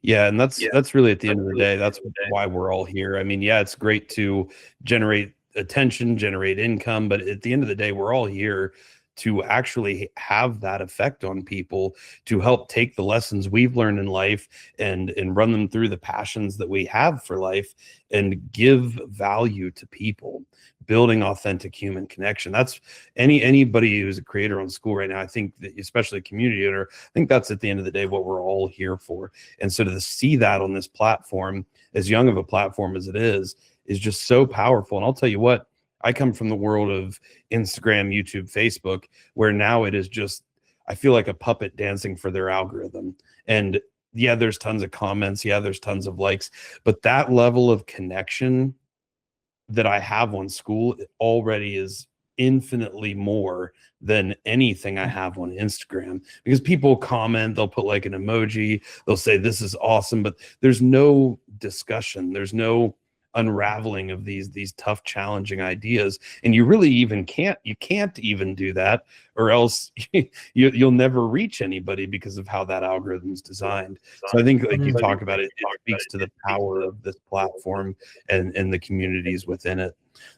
Yeah, and that's really at the end of the day, that's why we're all here. I mean, yeah, it's great to generate attention, generate income, but at the end of the day, we're all here to actually have that effect on people, to help take the lessons we've learned in life and run them through the passions that we have for life and give value to people, building authentic human connection. That's anybody who's a creator on Skool right now, I think that, especially a community owner, I think that's at the end of the day what we're all here for. And so to see that on this platform, as young of a platform as it is just so powerful. And I'll tell you what, I come from the world of Instagram, YouTube, Facebook, where now it is just, I feel like a puppet dancing for their algorithm. And yeah, there's tons of comments. Yeah, there's tons of likes, but that level of connection that I have on Skool already is infinitely more than anything I have on Instagram, because people comment, they'll put like an emoji, they'll say this is awesome, but there's no discussion, there's no unraveling of these tough, challenging ideas. And you really even can't even do that, or else you'll never reach anybody because of how that algorithm is designed. So I think, like you talk about it, it speaks to the power of this platform and the communities within it.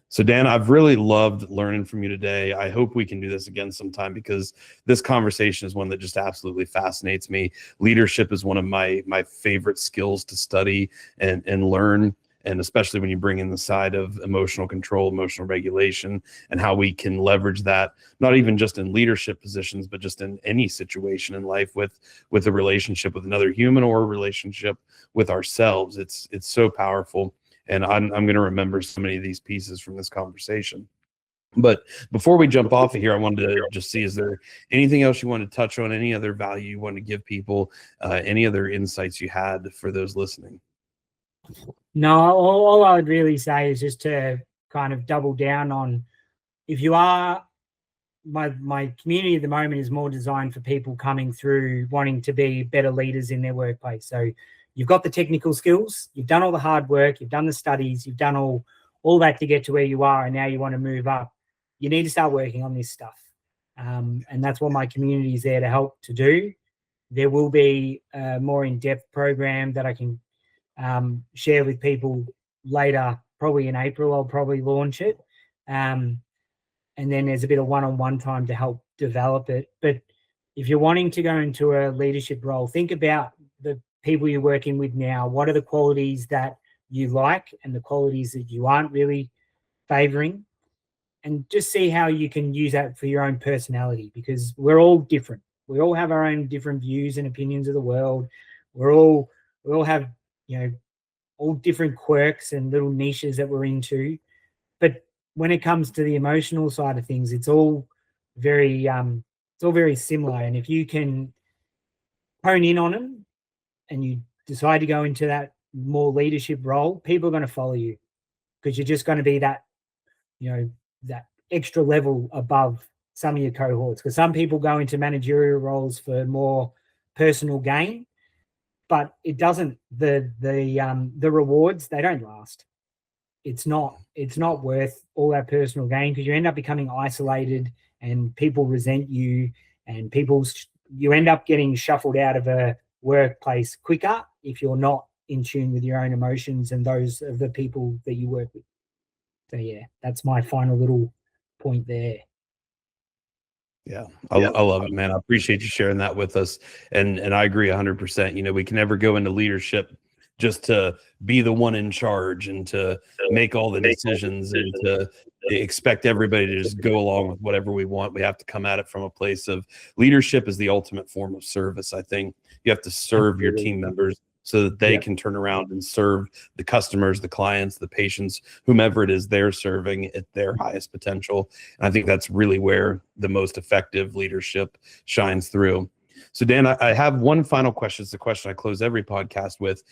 So Dan, I've really loved learning from you today. I hope we can do this again sometime, because this conversation is one that just absolutely fascinates me. Leadership is one of my favorite skills to study and learn. And especially when you bring in the side of emotional control, emotional regulation, and how we can leverage that, not even just in leadership positions, but just in any situation in life with a relationship with another human or a relationship with ourselves. It's so powerful. And I'm going to remember so many of these pieces from this conversation. But before we jump off of here, I wanted to just see, is there anything else you want to touch on, any other value you want to give people, any other insights you had for those listening? No, all I would really say is just to kind of double down on, if you are, my community at the moment is more designed for people coming through wanting to be better leaders in their workplace. So you've got the technical skills, you've done all the hard work, you've done the studies, you've done all that to get to where you are, and now you want to move up. You need to start working on this stuff. And that's what my community is there to help to do. There will be a more in-depth program that I can share with people later, probably in April. I'll probably launch it. And then there's a bit of one-on-one time to help develop it. But if you're wanting to go into a leadership role, think about the people you're working with now. What are the qualities that you like and the qualities that you aren't really favoring? And just see how you can use that for your own personality, because we're all different. We all have our own different views and opinions of the world. We all have, all different quirks and little niches that we're into. But when it comes to the emotional side of things, it's all very similar. And if you can hone in on them and you decide to go into that more leadership role, people are going to follow you, because you're just going to be that, that extra level above some of your cohorts. Because some people go into managerial roles for more personal gain, but it doesn't, the rewards, they don't last. It's not worth all that personal gain, because you end up becoming isolated and people resent you, and you end up getting shuffled out of a workplace quicker if you're not in tune with your own emotions and those of the people that you work with. So yeah, that's my final little point there. Yeah, I love it, man. I appreciate you sharing that with us. And I agree 100%. You know, we can never go into leadership just to be the one in charge and to make all the decisions and to expect everybody to just go along with whatever we want. We have to come at it from a place of leadership is the ultimate form of service. I think you have to serve your team members so that they can turn around and serve the customers, the clients, the patients, whomever it is they're serving at their highest potential. And I think that's really where the most effective leadership shines through. So Dan, I have one final question. It's the question I close every podcast with.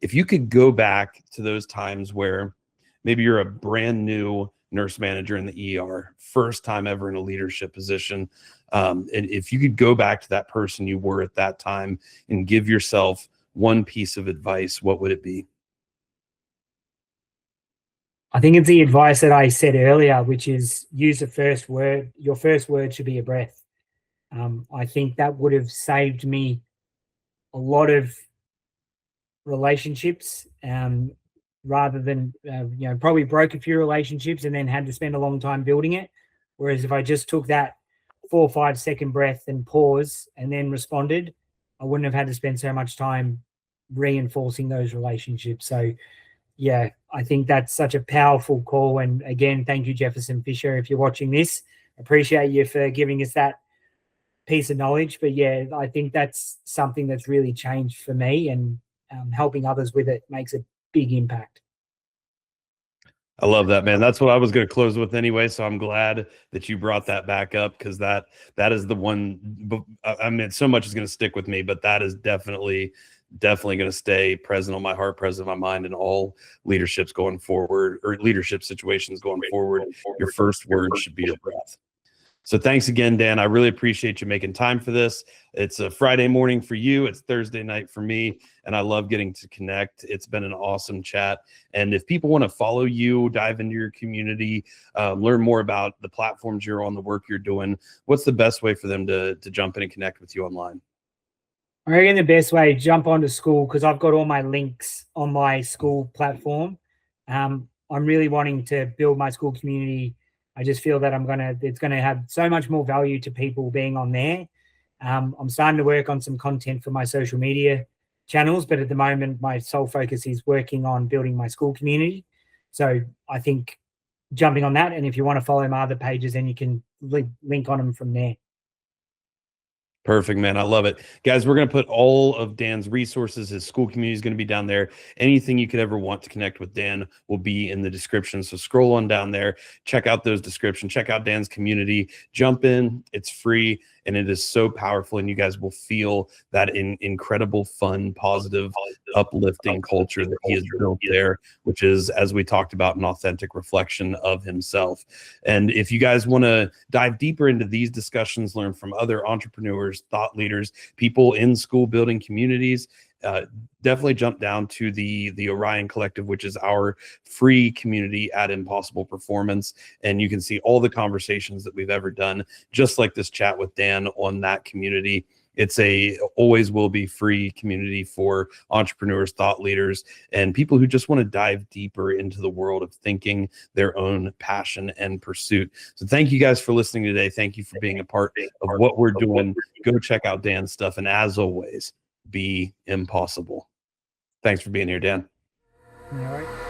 If you could go back to those times where maybe you're a brand new nurse manager in the ER, first time ever in a leadership position, and if you could go back to that person you were at that time and give yourself one piece of advice, what would it be? I think it's the advice that I said earlier, which is use the first word. Your first word should be a breath. I think that would have saved me a lot of relationships, rather than, probably broke a few relationships and then had to spend a long time building it. Whereas if I just took that 4 or 5 second breath and pause and then responded, I wouldn't have had to spend so much time reinforcing those relationships. So yeah, I think that's such a powerful call. And again, thank you, Jefferson Fisher. If you're watching this, appreciate you for giving us that piece of knowledge. But yeah, I think that's something that's really changed for me, and helping others with it makes a big impact. I love that, man. That's what I was going to close with anyway. So I'm glad that you brought that back up, because that is the one. I mean, so much is going to stick with me, but that is definitely going to stay present on my heart, present on my mind in all leaderships going forward, or leadership situations going forward. Your first word should be a breath. So thanks again, Dan. I really appreciate you making time for this. It's a Friday morning for you. It's Thursday night for me, and I love getting to connect. It's been an awesome chat. And if people want to follow you, dive into your community, learn more about the platforms you're on, the work you're doing, what's the best way for them to jump in and connect with you online? I reckon the best way, jump onto Skool, because I've got all my links on my Skool platform. I'm really wanting to build my Skool community. I just feel that it's gonna have so much more value to people being on there. I'm starting to work on some content for my social media channels, but at the moment, my sole focus is working on building my Skool community. So I think jumping on that, and if you want to follow my other pages, then you can link on them from there. Perfect, man. I love it. Guys, we're going to put all of Dan's resources. His Skool community is going to be down there. Anything you could ever want to connect with Dan will be in the description. So scroll on down there, check out those descriptions, check out Dan's community, jump in. It's free, and it is so powerful. And you guys will feel that incredible, fun, positive, uplifting culture that he has built there, which is, as we talked about, an authentic reflection of himself. And if you guys want to dive deeper into these discussions, learn from other entrepreneurs, thought leaders, people in school building communities, definitely jump down to the Orion Collective, which is our free community at Impossible Performance. And you can see all the conversations that we've ever done, just like this chat with Dan, on that community. It's always will be free community for entrepreneurs, thought leaders, and people who just want to dive deeper into the world of thinking, their own passion and pursuit. So thank you guys for listening today. Thank you for being a part of what we're doing. Go check out Dan's stuff. And as always, be impossible. Thanks for being here, Dan. All right.